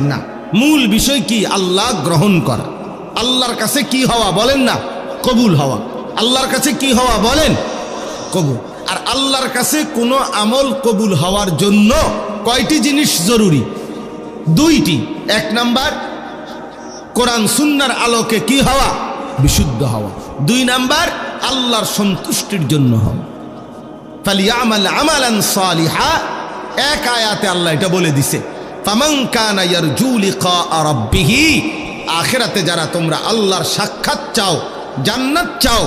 না। মূল বিষয় কি? আল্লাহ গ্রহণ করা, আল্লাহর কাছে কি হওয়া? বলেন না, কবুল হওয়া। আল্লাহর কাছে কি হওয়া? বলেন, কবুল। আর আল্লাহর কাছে কোনো আমল কবুল হওয়ার জন্য কয়টি জিনিস জরুরি? দুইটি। এক নাম্বার, কোরআন সুন্নাহর আলোকে কি হওয়া? বিশুদ্ধ হওয়া। দুই নাম্বার, আল্লাহর সন্তুষ্টির জন্য হওয়া। ফালিয়ামাল আমালান সালিহা, এক আয়াতে আল্লাহ এটা বলে দিছে, ফামান কানা ইয়ারজু লিকা রাব্বিহি, আখিরাতে যারা তোমরা আল্লাহর সাক্ষাৎ চাও, জান্নাত চাও,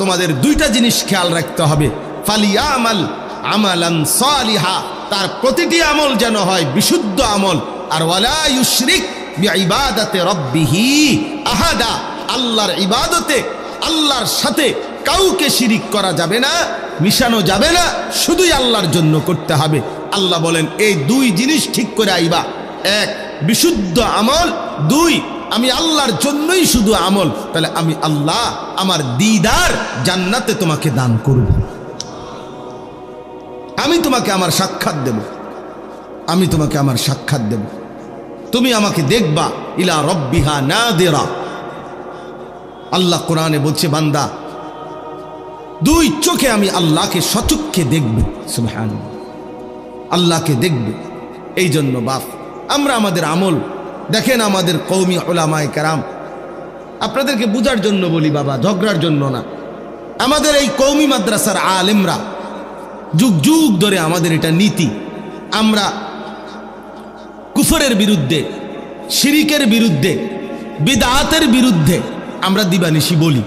তোমাদের দুইটা জিনিস খেয়াল রাখতে হবে। ফালিয়ামাল আমালান সালিহা, তার প্রতিটি আমল যেন হয় বিশুদ্ধ আমল। আর ওয়ালা ইউশরিক বিইবাদাতি রাব্বিহি আহাদা, আল্লাহর ইবাদতে আল্লাহর সাথে কাউকে শিরিক করা যাবে না, মিশানো যাবে না, শুধুই আল্লাহর জন্য করতে হবে। আল্লাহ বলেন এই দুই জিনিস ঠিক করে আইবা। এক, বিশুদ্ধ আমল। দুই, আমি আল্লাহর জন্যই শুধু আমল। তাহলে আমি আল্লাহ আমার দিদার জান্নাতে তোমাকে দান করব, আমি তোমাকে আমার সাক্ষাৎ দেব, আমি তোমাকে আমার সাক্ষাৎ দেব, তুমি আমাকে দেখবা। ইলা রব্বিহা নাদিরা, আল্লাহ কোরআনে বলছে বান্দা দুই চোখে আমি আল্লাহকে সচক্ষে দেখবে। সুবহানাল্লাহ, আল্লাহকে দেখবে। এই জন্য বাপ আমরা আমাদের আমল দেখেন, আমাদের কওমি উলামায়ে কেরাম, আপনাদেরকে বুঝার জন্য বলি বাবা, ঝগড়ার জন্য না। আমাদের এই কওমি মাদ্রাসার আলেমরা যুগ যুগ ধরে আমাদের এটা নীতি, আমরা কুফরের বিরুদ্ধে, শিরিকের বিরুদ্ধে, বিদআতের বিরুদ্ধে আমরা দিবানিশি বলি।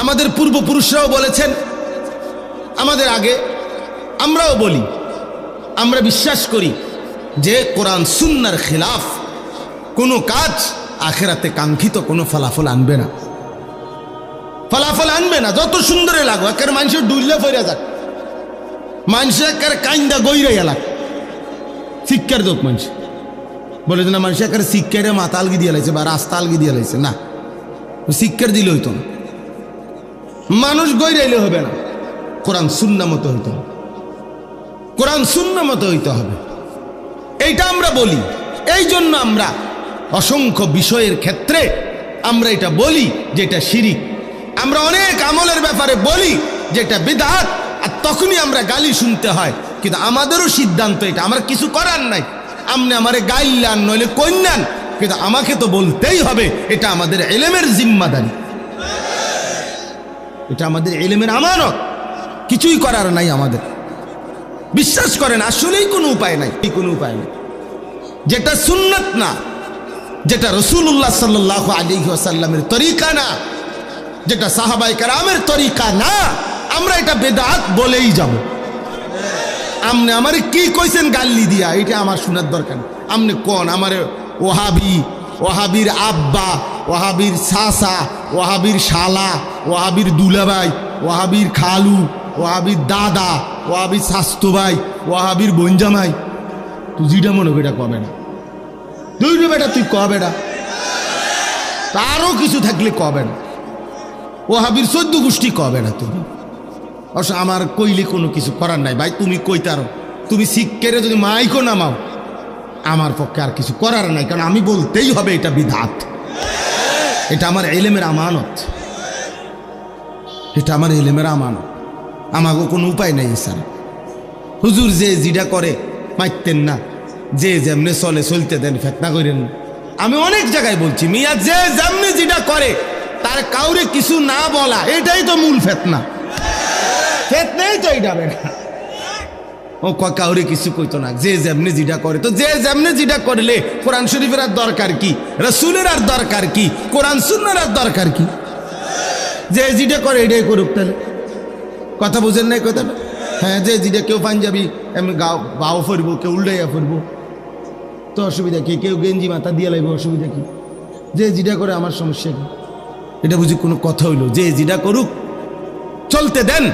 আমাদের পূর্বপুরুষরাও বলেছেন, আমাদের আগে আমরাও বলি। আমরা বিশ্বাস করি যে কোরআন সুন্নাহর খিলাফ কোনো কাজ আখিরাতে কাঙ্ক্ষিত কোনো ফলাফল আনবে না, ফলাফল আনবে না। যত সুন্দরে লাগো, একের মানুষের ডুইলে ফেরা যাক, মানুষের একের কাইন্দা গইরে এলাক, শিক্ষার যোগ মানুষ বলে যে না, মানুষ একের শিক্ষারে মাথা আলগি দিয়ে লাইছে বা রাস্তা আলগি দিয়ে লাইছে, না, শিক্ষার দিলে হইতো না, মানুষ গইরাইলে হবে না, কোরআন সুন্নাহ মতো হইতে হবে, কোরআন সুন্নাহ মতো হইতে হবে। এইটা আমরা বলি। এই জন্য আমরা অসংখ্য বিষয়ের ক্ষেত্রে আমরা এটা বলি যে এটা শিরিক। আমরা অনেক আমলের ব্যাপারে বলি যে এটা বিদআত, আর তখনই আমরা গালি শুনতে হয়। কিন্তু আমাদেরও সিদ্ধান্ত এটা, আমার কিছু করার নাই। আপনি আমারে গাইলান নইলে কইনান, কিন্তু আমাকে তো বলতেই হবে। এটা আমাদের ইলমের জিম্মাদারি, এটা আমাদের ইলমের আমানত। কিছুই করার নাই আমাদের। বিশ্বাস করেন আসলেই কোনো উপায় নাই, কোনো উপায় নেই। যেটা সুন্নাত না, যেটা রাসূলুল্লাহ সাল্লাল্লাহু আলাইহি ওয়াসাল্লামের তরিকা না, যেটা সাহাবায়ে কেরামের তরিকা না, আমরা এটা বেদাত বলেই যাব। আপনি আমারে কি কইছেন গাল্লি দিয়া, এটা আমার শোনার দরকার নেই। আপনি কোন আমারে ওহাবি, ওহাবির আব্বা, ওহাবির সাসা, ওহাবির শালা, ওহাবির দুলাভাই, ওহাবির খালু, ওহাবির দাদা, ওহাবির স্বাস্থ্য ভাই, ওহাবির বঞ্জামাই, তুই যেটা মনে বেটা কবে না, তুই বেটা তুই কবে না, তারও কিছু থাকলে কবে না, ওহাবির 14 গোষ্ঠী কবে না তুমি। অবশ্য আমার কইলে কোনো কিছু করার নাই ভাই, তুমি কইতারো, তুমি শিক্ষারে যদি মাইকো নামাও, আমার পক্ষে আর কিছু করার নাই, কারণ আমি বলতেই হবে এটা বিদআত, এটা আমার ইলমের আমানত, এটা আমার ইলমের আমানত। আমাকে কোনো উপায় নেই স্যার। হুজুর যে জিডা করে মাইতেন না, যে যেমনে চলে চলতে দেন, ফেতনা করেন না। আমি অনেক জায়গায় বলছি, মিয়া যে যেমনি জিডা করে তার কাউরে কিছু না বলা, এটাই তো মূল ফেতনা। ফেতনাই তো এইটা বেটা, ও কাউরে কিছু কইতো না, যে যেমনি জিডা করে। তো যে যেমনি জিডা করলে কোরআন শরীফের আর দরকার কি, রাসূলের আর দরকার কি, কোরআন সুন্নাহর আর দরকার কি? যে জিডা করে এটাই করুক। তাহলে কথা বুঝেন নাই কথাটা? হ্যাঁ, যে জিডা কেউ পাঞ্জাবি এমনি বাও ফরবো, কেউ উল্টাইয়া ফরবো, তো অসুবিধা কি? কেউ গেঞ্জি মাথা দিয়ে লাগবে, অসুবিধা কি? যে জিডা করে আমার সমস্যা কি? এটা বুঝি কোনো কথা হইল? যে জিডা করুক, চলতে দেন,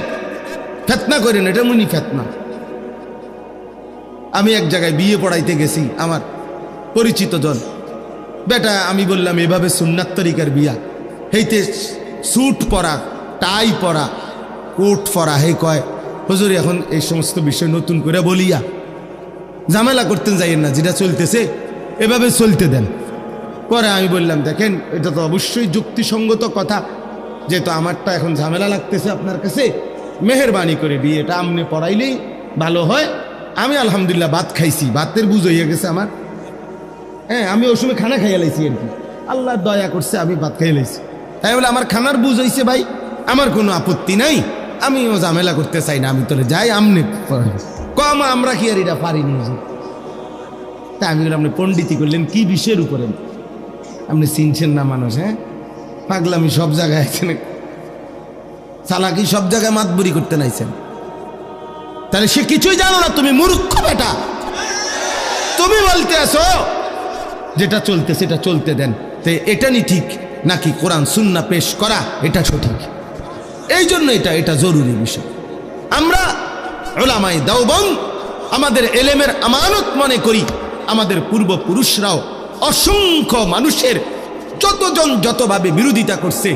ফেতনা করেন, এটা মুনি ফেতনা। আমি এক জায়গায় বিয়ে পড়াইতে গেছি, আমার পরিচিত জন বেটা, আমি বললাম এভাবে সুন্নাত তরিকার বিয়া, হেইতে স্যুট পরা, টাই পরা, কোট পরা, হে কয় হুজুর এখন এই সমস্ত বিষয় নতুন করে বলিয়া ঝামেলা করতেন যাইয়েন না, যেটা চলতেছে এভাবে চলতে দেন। পরে আমি বললাম দেখেন এটা তো অবশ্যই যুক্তিসঙ্গত কথা, যেহেতু আমারটা এখন ঝামেলা লাগতেছে আপনার কাছে, মেহেরবানি করে বিয়েটা আমনে পড়াইলেই ভালো হয়। আমি আলহামদুলিল্লাহ ভাত খাইছি, ভাতের বুঝ হইয়া গেছে আমার। হ্যাঁ, আমি ওই সময় খানা খাইয়া লাইছি আর কি, আল্লাহ দয়া করছে আমি ভাত খাইয়া লাইছি। তাই বলে আমার খানার বুঝ হইছে ভাই, আমার কোনো আপত্তি নাই, আমিও ঝামেলা করতে চাই না, আমি তোলে যাই আমনে কম, আমরা কি আর এটা পারিনি। তা আমি বললাম আপনি পণ্ডিতি করলেন কি বিষয়ের উপরে, আপনি চিনছেন না মানুষ? হ্যাঁ, পাগলামি সব জায়গায় আছেন, চালাকি সব জায়গায় মাতবুরি করতে নাইছেন। তাহলে সে কিছুই জানো না, তুমি মূর্খ বেটা। তুমি বলতে আসো যেটা চলতে সেটা চলতে দেন, তো এটা নি ঠিক নাকি কোরআন সুন্নাহ পেশ করা এটা সঠিক? এই জন্য এটা জরুরি বিষয়। আমরা উলামায়ে দেওবন্দ আমাদের এলেমের আমানত মনে করি। আমাদের পূর্বপুরুষরাও অসংখ্য মানুষের যতজন যতভাবে বিরোধিতা করছে,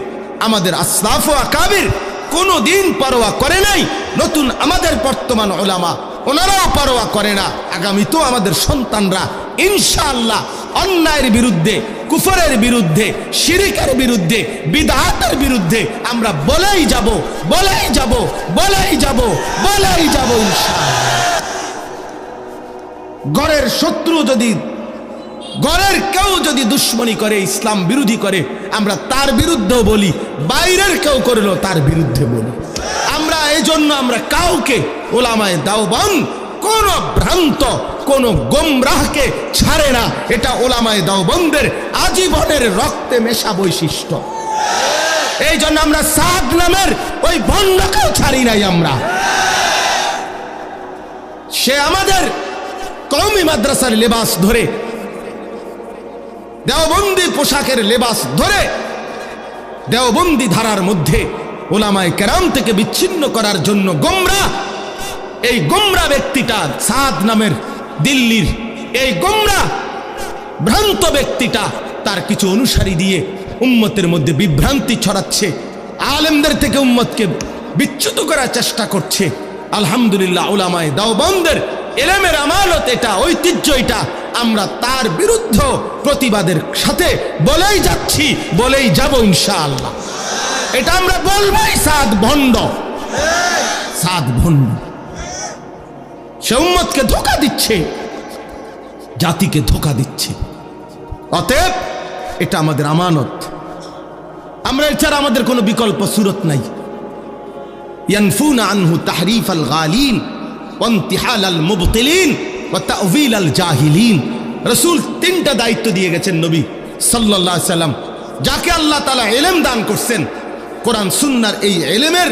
আমাদের আসলাফ ও আকাবির কোনো দিন পরোয়া করে নাই। নতুন আমাদের বর্তমান উলামা ওনারাও পরোয়া করে না। আগামীতেও আমাদের সন্তানরা ইনশাআল্লাহ অন্যায়ের বিরুদ্ধে, কুফরের বিরুদ্ধে, শিরিকের বিরুদ্ধে, বিদআতের বিরুদ্ধে আমরা বলেই যাব, বলেই যাব, বলেই যাব, বলেই যাব ইনশাআল্লাহ। ঘরের শত্রু যদি, ঘরের কেউ যদি দুশ্মনী করে, ইসলাম বিরোধী করে, আমরা তার বিরুদ্ধেও বলি, বাইরের কেউ করলো তার বিরুদ্ধে বলি। আমরা এই জন্য আমরা কাউকে উলামায়ে দেওবন্দ কোন ভ্রান্ত, কোন গোমরাহকে ছাড়ে না। এটা উলামায়ে দেওবন্দের আজীবনের রক্তে মেশা বৈশিষ্ট্য। এই জন্য আমরা সাদ নামের ওই ভণ্ডকেও ছাড়ি নাই আমরা। সে আমাদের কওমি মাদ্রাসার লেবাস ধরে, দেওবন্দি পোশাকের লেবাস ধরে, দেওবন্দি ধারার মধ্যে উলামায়ে কেরাম থেকে বিচ্ছিন্ন করার জন্য গোমরা, এই গোমরা ব্যক্তিটা সাদ নামের দিল্লির এই গোমরা ভ্রান্ত ব্যক্তিটা তার কিছু অনুসারী দিয়ে উম্মতের মধ্যে বিভ্রান্তি ছড়াচ্ছে, আলেমদের থেকে উম্মতকে বিচ্যুত করার চেষ্টা করছে। আলহামদুলিল্লাহ উলামায়ে দেওবন্দের ইলমের আমানত এটা, ঐতিহ্য এটা, আমরা তার বিরুদ্ধে প্রতিবাদের সাথে বলেই যাচ্ছি, বলেই যাব ইনশাআল্লাহ। এটা আমরা বলবই। সাদ ভণ্ড, সাদ ভণ্ড, সে উম্মতকে ধোঁকা দিচ্ছে, জাতিকে ধোঁকা দিচ্ছে। অতএব এটা আমাদের আমানত, আমরা এছাড়া আমাদের কোনো বিকল্প সুরত নাই। ইয়ানফুনা আনহু তাহরিফ আল গালিন ওয়া ইনতিহাল আল মুবতিলিন ওয়া তা'উযিল আল জাহিলিন। রাসূল তিনটা দায়িত্ব দিয়ে গেছেন নবী সাল্লাল্লাহু আলাইহি সাল্লাম, যাকে আল্লাহ তাআলা ইলম দান করছেন, কোরআন সুন্নাহর এই ইলমের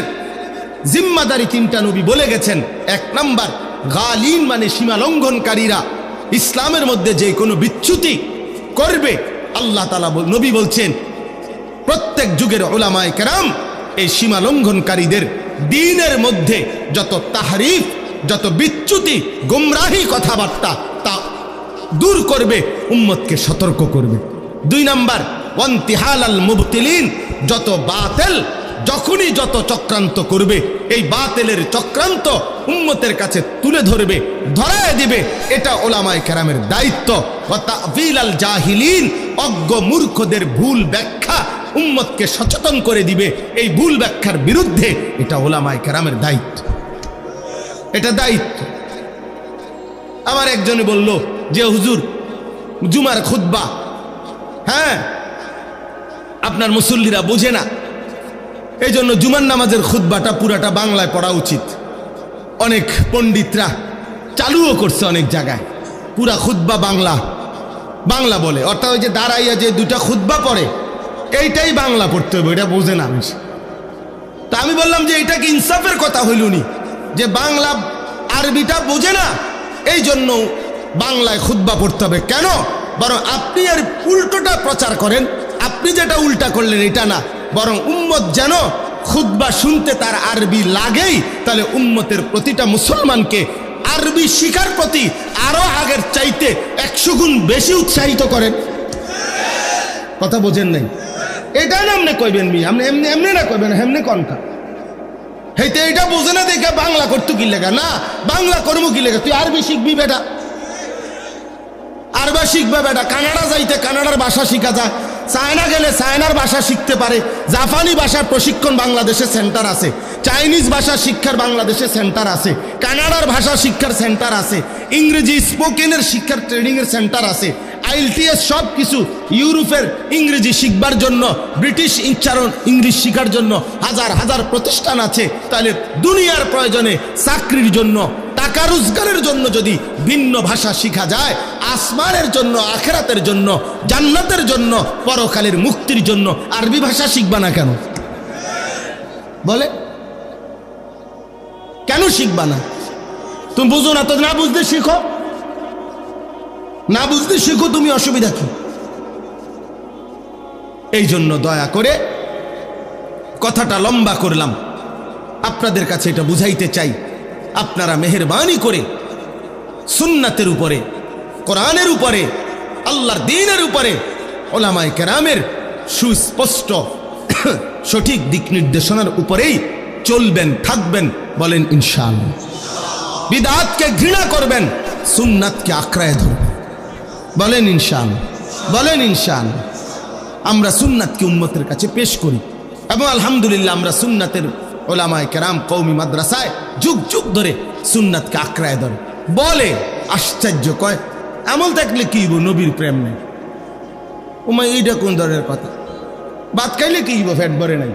জিম্মাদারি তিনটা নবী বলে গেছেন। এক নাম্বার, গালিন মানে সীমা লঙ্ঘনকারীরা, ইসলামের মধ্যে যে কোনো বিচ্যুতি করবে, আল্লাহ তাআলা নবী বলছেন প্রত্যেক যুগের উলামায়ে কেরাম এই সীমা লঙ্ঘনকারীদের দ্বীনের মধ্যে যত তাহরিফ, যত বিচ্যুতি, গুমরাহি কথাবার্তা তা দূর করবে, উম্মতকে সতর্ক করবে। দুই নাম্বার, ওয়ান্তিহাল আল মুবতিলিন, যত বাতিল যখনই যত চক্রান্ত করবে, এই বাতিলের চক্রান্ত উম্মতের কাছে তুলে ধরবে, ধরায় দিবে, এটা উলামায়ে কেরামের দায়িত্ব। ওয়া তা'যিল আল জাহিলিন, অজ্ঞ মূর্খদের ভুল ব্যাখ্যা উম্মতকে সচেতন করে দিবে, এই ভুল ব্যাখ্যার বিরুদ্ধে, এটা উলামায়ে কেরামের দায়িত্ব, এটা দায়িত্ব। আমার একজনে বলল যে হুজুর জুমার খুতবা, হ্যাঁ আপনার মুসল্লিরা বোঝে না, এই জন্য জুমার নামাজের খুতবাটা পুরাটা বাংলায় পড়া উচিত। অনেক পণ্ডিতরা চালুও করছে অনেক জায়গায়, পুরা খুতবা বাংলা বাংলা বলে, অর্থাৎ ওই যে দাঁড়াইয়া যে দুটা খুতবা পড়ে এইটাই বাংলা পড়তে হবে, এটা বোঝে না বেশি। তা আমি বললাম যে এটা কি ইনসাফের কথা হইল নি, যে বাংলা আরবিটা বোঝে না এই জন্য বাংলায় খুতবা পড়তে হবে কেন? বরং আপনি এর উল্টোটা প্রচার করেন, আপনি যেটা উল্টা করলেন এটা না, বরং উম্মত যেন খুতবা শুনতে তার আরবি লাগেই, তাহলে উম্মতের প্রতিটা মুসলমানকে আরবি শিখার প্রতি আরো আগের চাইতে 100 গুণ বেশি উৎসাহিত করেন। কথা বোঝেন নাই? এটা না আপনি কইবেন মি, আপনি এমনি এমনি না কইবেন, এমনি কনকা হেইতে এটা বোঝে না দেখে বাংলা করতে কি লেগা, না বাংলা করবো কি লেগা, তুই আরবি শিখবি বেটা, আরবি শিখবে বেটা, কানাডা যাইতে কানাডার ভাষা শিখা যায়, চায়না গেলে চায়নার ভাষা শিখতে পারে, জাপানি ভাষার প্রশিক্ষণ বাংলাদেশে সেন্টার আছে, চাইনিজ ভাষা শিক্ষার বাংলাদেশে সেন্টার আছে, কানাডার ভাষা শিক্ষার সেন্টার আছে, ইংরেজি স্পোকেনের শিক্ষার ট্রেনিংয়ের সেন্টার আছে, IELTS সব কিছু, ইউরোপের ইংরেজি শিখবার জন্য, ব্রিটিশ উচ্চারণ ইংলিশ শিখার জন্য হাজার হাজার প্রতিষ্ঠান আছে। তাহলে দুনিয়ার প্রয়োজনে, চাকরির জন্য, টাকা রোজগারের জন্য যদি ভিন্ন ভাষা শিখা যায়, আসমানের জন্য, আখিরাতের জন্য, জান্নাতের জন্য, পরকালের মুক্তির জন্য আরবি ভাষা শিখবা না কেন? বলে কেন শিখবা না? তুমি বুঝো না তো, না বুঝতে শিখো, না বুঝতে শিখো, তুমি অসুবিধা কি? এই জন্য দয়া করে কথাটা লম্বা করলাম, আপনাদের কাছে এটা বুঝাইতে চাই, আপনারা মেহেরবানি করে সুন্নাতের উপরে, কোরআনের উপরে, আল্লাহর দ্বীনের উপরে, ওলামায়ে কেরামের সুস্পষ্ট সঠিক দিক নির্দেশনার উপরেই চলবেন, থাকবেন। বলেন ইনশাআল্লাহ। বিদআতকে ঘৃণা করবেন, সুন্নাতকে আঁকড়ায় ধরবেন। বলেন ইনশাআল্লাহ, বলেন ইনশাআল্লাহ। আমরা সুন্নাতকে উম্মতের কাছে পেশ করি এবং আলহামদুলিল্লাহ আমরা সুন্নাতের ওলামায়ে কেরাম কওমি মাদ্রাসায় যুগ যুগ ধরে সুন্নাতকে আঁকড়ায় ধরে। বলে আশ্চর্য, কয় আমল থাকলে কি হইব, নবীর প্রেম নেই। ওমা এইটা কোন ধরনের কথা? ভাত খাইলে কি হইব, ফ্যাট ভরে নাই।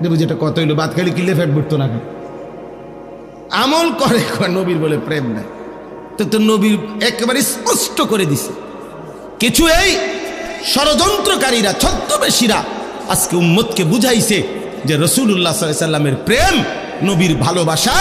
দেবো যেটা কত হইলো, ভাত খাইলে কিলে ফ্যাট ভরতো না কেন? আমল করে, নবীর বলে প্রেম নাই। তো নবীর একেবারে স্পষ্ট করে দিছে। কিছু এই ষড়যন্ত্রকারীরা, ছদ্মবেশীরা আজকে উম্মতকে বুঝাইছে যে রাসূলুল্লাহ সাল্লাল্লাহু আলাইহি সাল্লামের প্রেম, নবীর ভালোবাসা,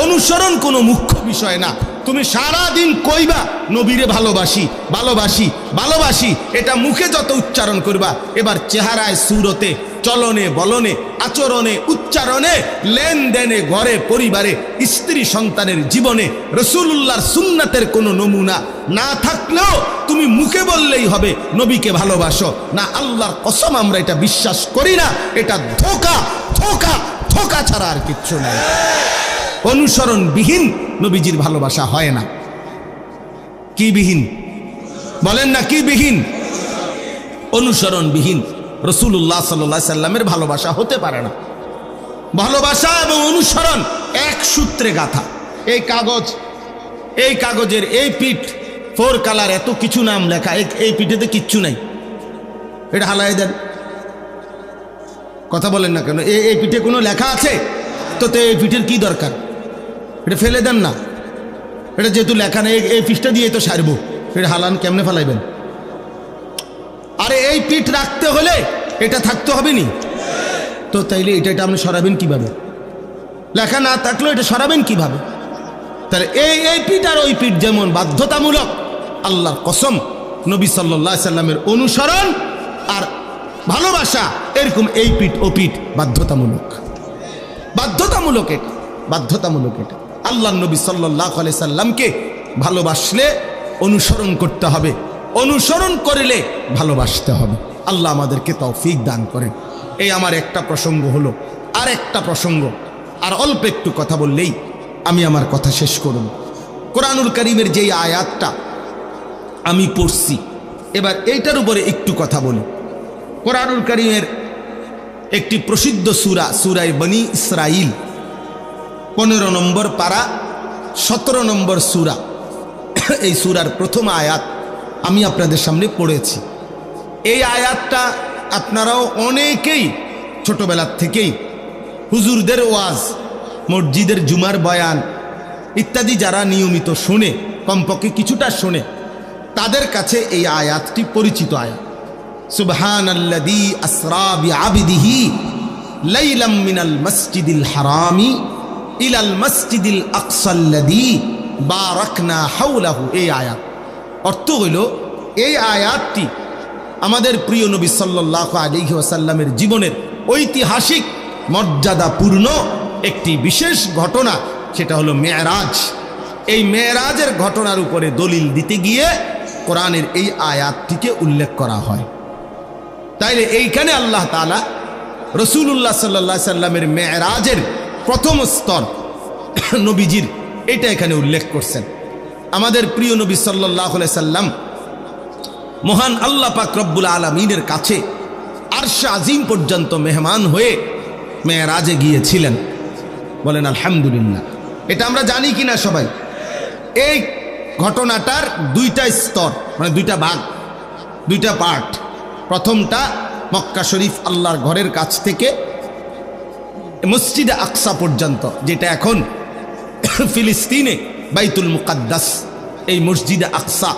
অনুসরণ কোনো মুখ্য বিষয় না। তুমি সারা দিন কইবা নবীরে ভালোবাসি, ভালোবাসি, ভালোবাসি, এটা মুখে যত উচ্চারণ করবা, এবার চেহারায়, সুরতে, চলনে, বলনে, আচরণে, উচ্চারণে, লেনদেনে, ঘরে, পরিবারে, স্ত্রী সন্তানের জীবনে রাসূলুল্লাহর সুন্নাতের কোনো নমুনা না থাকলেও তুমি মুখে বললেই হবে নবীকে ভালোবাসো না। আল্লাহর কসম আমরা এটা বিশ্বাস করি না। এটা ধোঁকা, ধোঁকা, ধোঁকা ছাড়া আর কিচ্ছু নাই। অনুসরণবিহীন নবীজির ভালোবাসা হয় না। কি বিহীন? বলেন না, কি বিহীন? অনুসরণবিহীন রাসূলুল্লাহ সাল্লাল্লাহু আলাইহি সাল্লামের ভালোবাসা হতে পারে না। ভালোবাসা এবং অনুসরণ এক সূত্রে গাঁথা। এই কাগজ, এই কাগজের এই পিঠ, 4 কালার, এত কিছু নাম লেখা, এই পিঠেতে কিচ্ছু নাই, এটা হালাই দেন। কথা বলেন না কেন? এই পিঠে কোনো লেখা আছে? তো এই পিঠের কি দরকার? এটা ফেলে দেন না। এটা যেহেতু লেখা নেই, এই পিঠটা দিয়ে তো সারবো, এটা হালান কেমনে ফেলাইবেন? আরে এই পিঠ রাখতে হলে এটা থাকতে হবে নি? তো তাইলে এটা আপনি সরাবেন কিভাবে? লেখা না থাকলেও এটা সরাবেন কিভাবে? তাহলে এই পিঠ আর ওই পিঠ যেমন বাধ্যতামূলক, আল্লাহর কসম নবী সাল্লাল্লাহু আলাইহি সাল্লামের অনুসরণ আর ভালোবাসা এরকম এই পিঠ ও পিঠ বাধ্যতামূলক। বাধ্যতামূলক এটা, বাধ্যতামূলক এটা। আল্লাহর নবী সাল্লাল্লাহু আলাইহি সাল্লামকে ভালোবাসলে অনুসরণ করতে হবে, অনুসরণ করলে ভালোবাসতে হবে। আল্লাহ আমাদেরকে তৌফিক দান করেন। এই আমার একটা প্রসঙ্গ হলো। আর একটা প্রসঙ্গ, আর অল্প একটু কথা বললেই আমি আমার কথা শেষ করব। কোরআনুল কারীমের যেই আয়াতটা আমি পড়ছি, এবার এইটার উপরে একটু কথা বলি। কোরআনুল কারীমের একটি প্রসিদ্ধ সূরা, সূরা বনী ইসরাইল, 15 নম্বর পারা, 17 নম্বর সূরা। এই সূরার প্রথম আয়াত আমি আপনাদের সামনে পড়েছি। এই আয়াতটা আপনারাও অনেকেই ছোটবেলার থেকেই হুজুরদের ওয়াজ, মসজিদের জুমার বয়ান ইত্যাদি যারা নিয়মিত শোনে, কমপক্ষে কিছুটা শোনে, তাদের কাছে এই আয়াতটি পরিচিত আয়াত। সুবহানাল্লাযী আসরা বিআবদিহি লাইলাম মিনাল মসজিদিল হারামি ইলাল মসজিদিল আকসাল্লাযী বারাকনা হাওলাহু। এই আয়াত অর্থ হইল, এই আয়াতটি আমাদের প্রিয় নবী সাল্লাল্লাহু আলাইহি ওয়াসাল্লামের জীবনের ঐতিহাসিক মর্যাদাপূর্ণ একটি বিশেষ ঘটনা, সেটা হলো মেরাজ। এই মেরাজের ঘটনার উপরে দলিল দিতে গিয়ে কোরআনের এই আয়াতটিকে উল্লেখ করা হয়। তাইলে এইখানে আল্লাহ তাআলা রাসূলুল্লাহ সাল্লাল্লাহু আলাইহি সাল্লামের মেরাজের প্রথম স্তর নবীজির, এটা এখানে উল্লেখ করছেন। আমাদের প্রিয় নবী সাল্লাল্লাহু আলাইহি সাল্লাম মহান আল্লাহ পাক রব্বুল আলামিনের কাছে আরশ আজিম পর্যন্ত মেহমান হয়ে মেরাজে গিয়েছিলেন। বলেন আলহামদুলিল্লাহ। এটা আমরা জানি কিনা সবাই? এই ঘটনাটার দুইটা স্তর, মানে দুইটা ভাগ, দুইটা পার্ট। প্রথমটা মক্কা শরীফ আল্লাহর ঘরের কাছ থেকে মসজিদে আকসা পর্যন্ত, যেটা এখন ফিলিস্তিনে বাইতুল মুকাদ্দাস। এই মসজিদে আকসা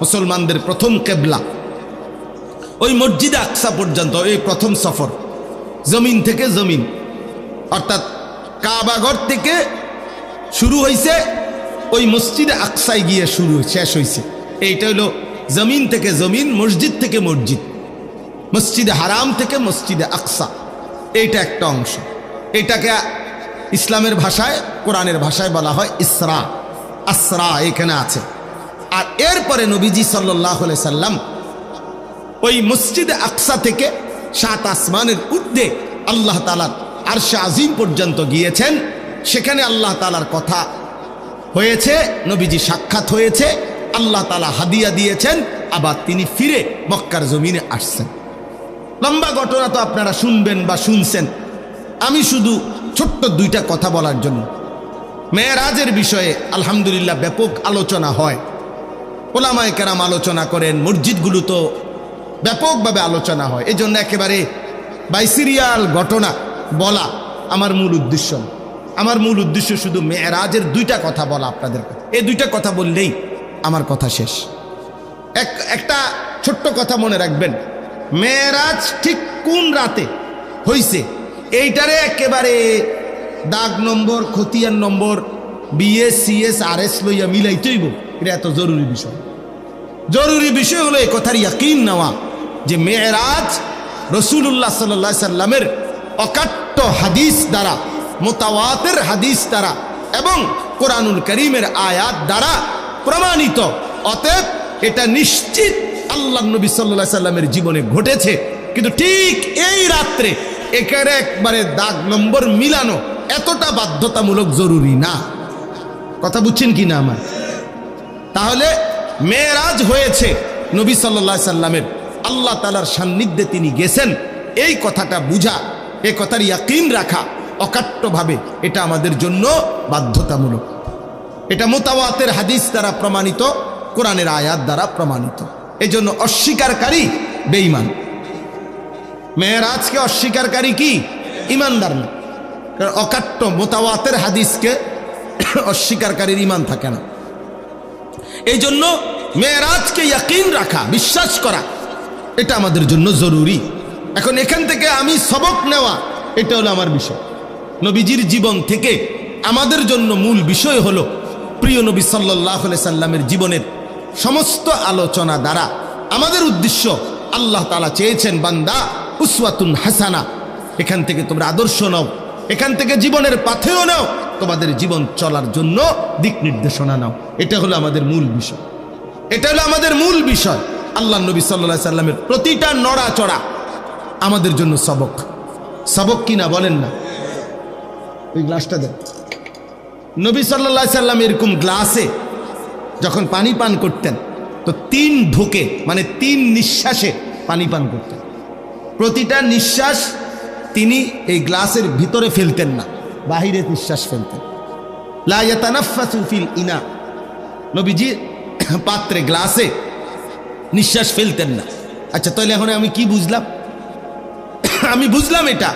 মুসলমানদের প্রথম কেবলা। ওই মসজিদে আকসা পর্যন্ত এই প্রথম সফর, জমিন থেকে জমিন, অর্থাৎ কাবাঘর থেকে শুরু হয়েছে, ওই মসজিদে আকসায় গিয়ে শেষ হয়েছে। এইটা হলো জমিন থেকে জমিন, মসজিদ থেকে মসজিদ, মসজিদে হারাম থেকে মসজিদে আকসা। এইটা একটা অংশ। এটাকে ইসলামের ভাষায়, কোরআনের ভাষায় বলা হয় ইসরা। আসরা এখানে আছে। আর এরপরে নবীজি সাল্লাল্লাহু আলাইহি সাল্লাম ওই মসজিদে আকসা থেকে 7 আসমানের ঊর্ধ্বে আল্লাহ তাআলার আরশে আজিম পর্যন্ত গিয়েছেন। সেখানে আল্লাহ তাআলার কথা হয়েছে, নবীজি সাক্ষাৎ হয়েছে, আল্লাহ তাআলা হাদিয়া দিয়েছেন, আবার তিনি ফিরে মক্কার জমিনে আসছেন। লম্বা ঘটনা তো আপনারা শুনবেন বা শুনছেন। আমি শুধু ছোট্ট দুইটা কথা বলার জন্য। মেরাজের বিষয়ে আলহামদুলিল্লাহ ব্যাপক আলোচনা হয়, ওলামায়ে কেরাম আলোচনা করেন, মসজিদগুলো তো ব্যাপকভাবে আলোচনা হয়। এই জন্য একেবারে বাইসিরিয়াল ঘটনা বলা আমার মূল উদ্দেশ্য না। আমার মূল উদ্দেশ্য শুধু মেরাজের দুইটা কথা বলা আপনাদের কাছে। এই দুইটা কথা বললেই আমার কথা শেষ। একটা ছোট্ট কথা মনে রাখবেন, মেরাজ ঠিক কোন রাতে হইছে এইটারে একেবারে দাগ নম্বর, খতিয়ান নম্বর, বিএস সিএস আরএস লইয়া মিলাইতেইব, এটা এত জরুরি বিষয়। জরুরি বিষয় হলো এই কথার ইয়াকিন নেওয়া যে মেরাজ রাসূলুল্লাহ সাল্লাল্লাহু আলাইহি সাল্লামের অকাট্য হাদিস দ্বারা, মুতাওয়াতির হাদিস দ্বারা এবং কোরআনুল কারীমের আয়াত দ্বারা প্রমাণিত। অতএব এটা নিশ্চিত আল্লাহর নবী সাল্লাল্লাহু আলাইহি সাল্লামের জীবনে ঘটেছে। কিন্তু ঠিক এই রাত্রে একেবারে একবারে দাগ নম্বর মিলানো এতটা বাধ্যতামূলক জরুরি না। কথা বুঝছেন কি না আমার? তাহলে মেরাজ হয়েছে নবী সাল্লাল্লাহু আলাইহি সাল্লামের, আল্লাহ তাআলার সান্নিধ্যে তিনি গেছেন, এই কথাটা বুঝা, এই কথার ইয়াকিন রাখা অকাট্যভাবে, এটা আমাদের জন্য বাধ্যতামূলক। এটা মুতাওয়াতির হাদিস দ্বারা প্রমাণিত, কোরআনের আয়াত দ্বারা প্রমাণিত। এই জন্য অস্বীকারী বেঈমান। মেরাজকে অস্বীকারী কি? ইমানদার না। কারণ অকাট্য মুতাওয়াতির হাদিসকে অস্বীকারীর ইমান থাকে না। এই জন্য মেরাজকে ইয়াকিন রাখা, বিশ্বাস করা, এটা আমাদের জন্য জরুরি। এখন এখান থেকে আমি সবক নেওয়া, এটা হলো আমার বিষয়। নবীজির জীবন থেকে আমাদের জন্য মূল বিষয় হলো প্রিয় নবী সাল্লাল্লাহু আলাইহি সাল্লামের জীবনের সমস্ত আলোচনা দ্বারা আমাদের উদ্দেশ্য, আল্লাহ তাআলা চেয়েছেন বান্দা উসওয়াতুন হাসানা, এখান থেকে তোমরা আদর্শ নাও, এখান থেকে জীবনের পাথেয় নাও, তোমাদের জীবন চলার জন্য দিক নির্দেশনা নাও। এটা হলো আমাদের মূল বিষয়। এটা হলো আমাদের মূল বিষয়। আল্লাহ নবী সাল্লাল্লাহু আলাইহি সাল্লামের প্রতিটা নড়াচড়া আমাদের জন্য সবক। সবক কিনা বলেন না? ওই গ্লাসটা দেন। নবী সাল্লাল্লাহু আলাইহি সাল্লাম এরকম গ্লাসে যখন পানি পান করতেন তো 3 ঢোকে, মানে 3 নিঃশ্বাসে পানি পান করতেন। প্রতিটা নিঃশ্বাস তিনি এই গ্লাসের ভিতরে ফেলতেন না, বাহিরে নিঃশ্বাস ফেলতেন। লা ইয়াতানাফাসু ফিল ইনা, নবীজি পাত্রে, গ্লাসে নিঃশ্বাস ফেলতেন না। আচ্ছা, তাহলে এখন আমি কি বুঝলাম? আমি বুঝলাম এটা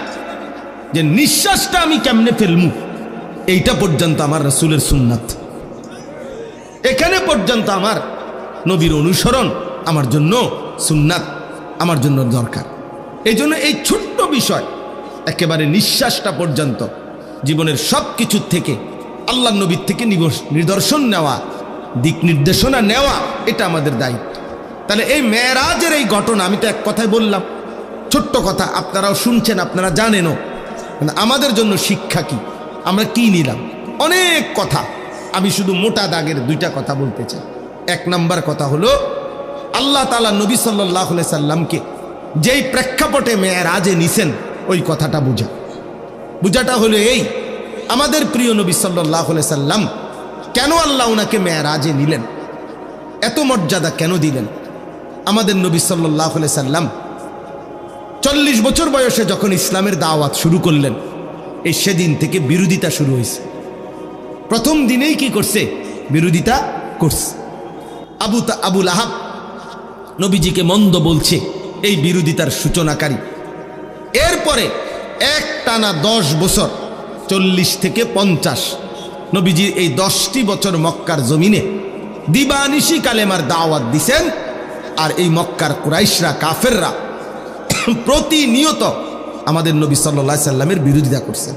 যে নিঃশ্বাসটা আমি কেমনে ফেলমু, এইটা পর্যন্ত আমার রাসূলের সুন্নাত। এখানে পর্যন্ত আমার নবীর অনুসরণ আমার জন্য সুন্নাত, আমার জন্য দরকার। এই জন্য এই ছোট্ট বিষয়, একেবারে নিঃশ্বাসটা পর্যন্ত জীবনের সব কিছুর থেকে আল্লাহ নবীর থেকে নিদর্শন নেওয়া, দিক নির্দেশনা নেওয়া, এটা আমাদের দায়িত্ব। তাহলে এই মেরাজের এই ঘটনা, আমি তো এক কথায় বললাম, ছোট্ট কথা, আপনারাও শুনছেন, আপনারা জানেনও। আমাদের জন্য শিক্ষা কি, আমরা কি নিলাম? অনেক কথা। আমি শুধু মোটা দাগের 2টা কথা বলতে চাই। 1 নাম্বার কথা হলো, আল্লাহ তাআলা নবী সাল্লাল্লাহু আলাইহি সাল্লামকে যেই প্রেক্ষাপটে মেরাজে নিছেন, ওই কথাটা বুঝাটা হলো এই, আমাদের প্রিয় নবী সাল্লাল্লাহু আলাইহি সাল্লাম কেন আল্লাহ ওনাকে মেরাজে নিলেন, এত মর্যাদা কেন দিলেন? আমাদের নবী সাল্লাল্লাহু আলাইহি সাল্লাম 40 বছর বয়সে যখন ইসলামের দাওয়াত শুরু করলেন, এই সেদিন থেকে বিরোধিতা শুরু হয়েছে। প্রথম দিনেই কি করছে? বিরোধিতা করছে। আবু লাহাব নবীজিকে মন্দ বলছে, এই বিরোধিতার সূচনাকারী। এরপরে একটানা 10 বছর, 40 থেকে 50, নবীজির এই 10টি বছর মক্কার জমিনে দিবানিশি কালেমার দাওয়াত দিছেন। আর এই মক্কার কুরাইশরা, কাফেররা প্রতিনিয়ত আমাদের নবী সাল্লাল্লাহু আলাইহি সাল্লামের বিরোধিতা করছেন,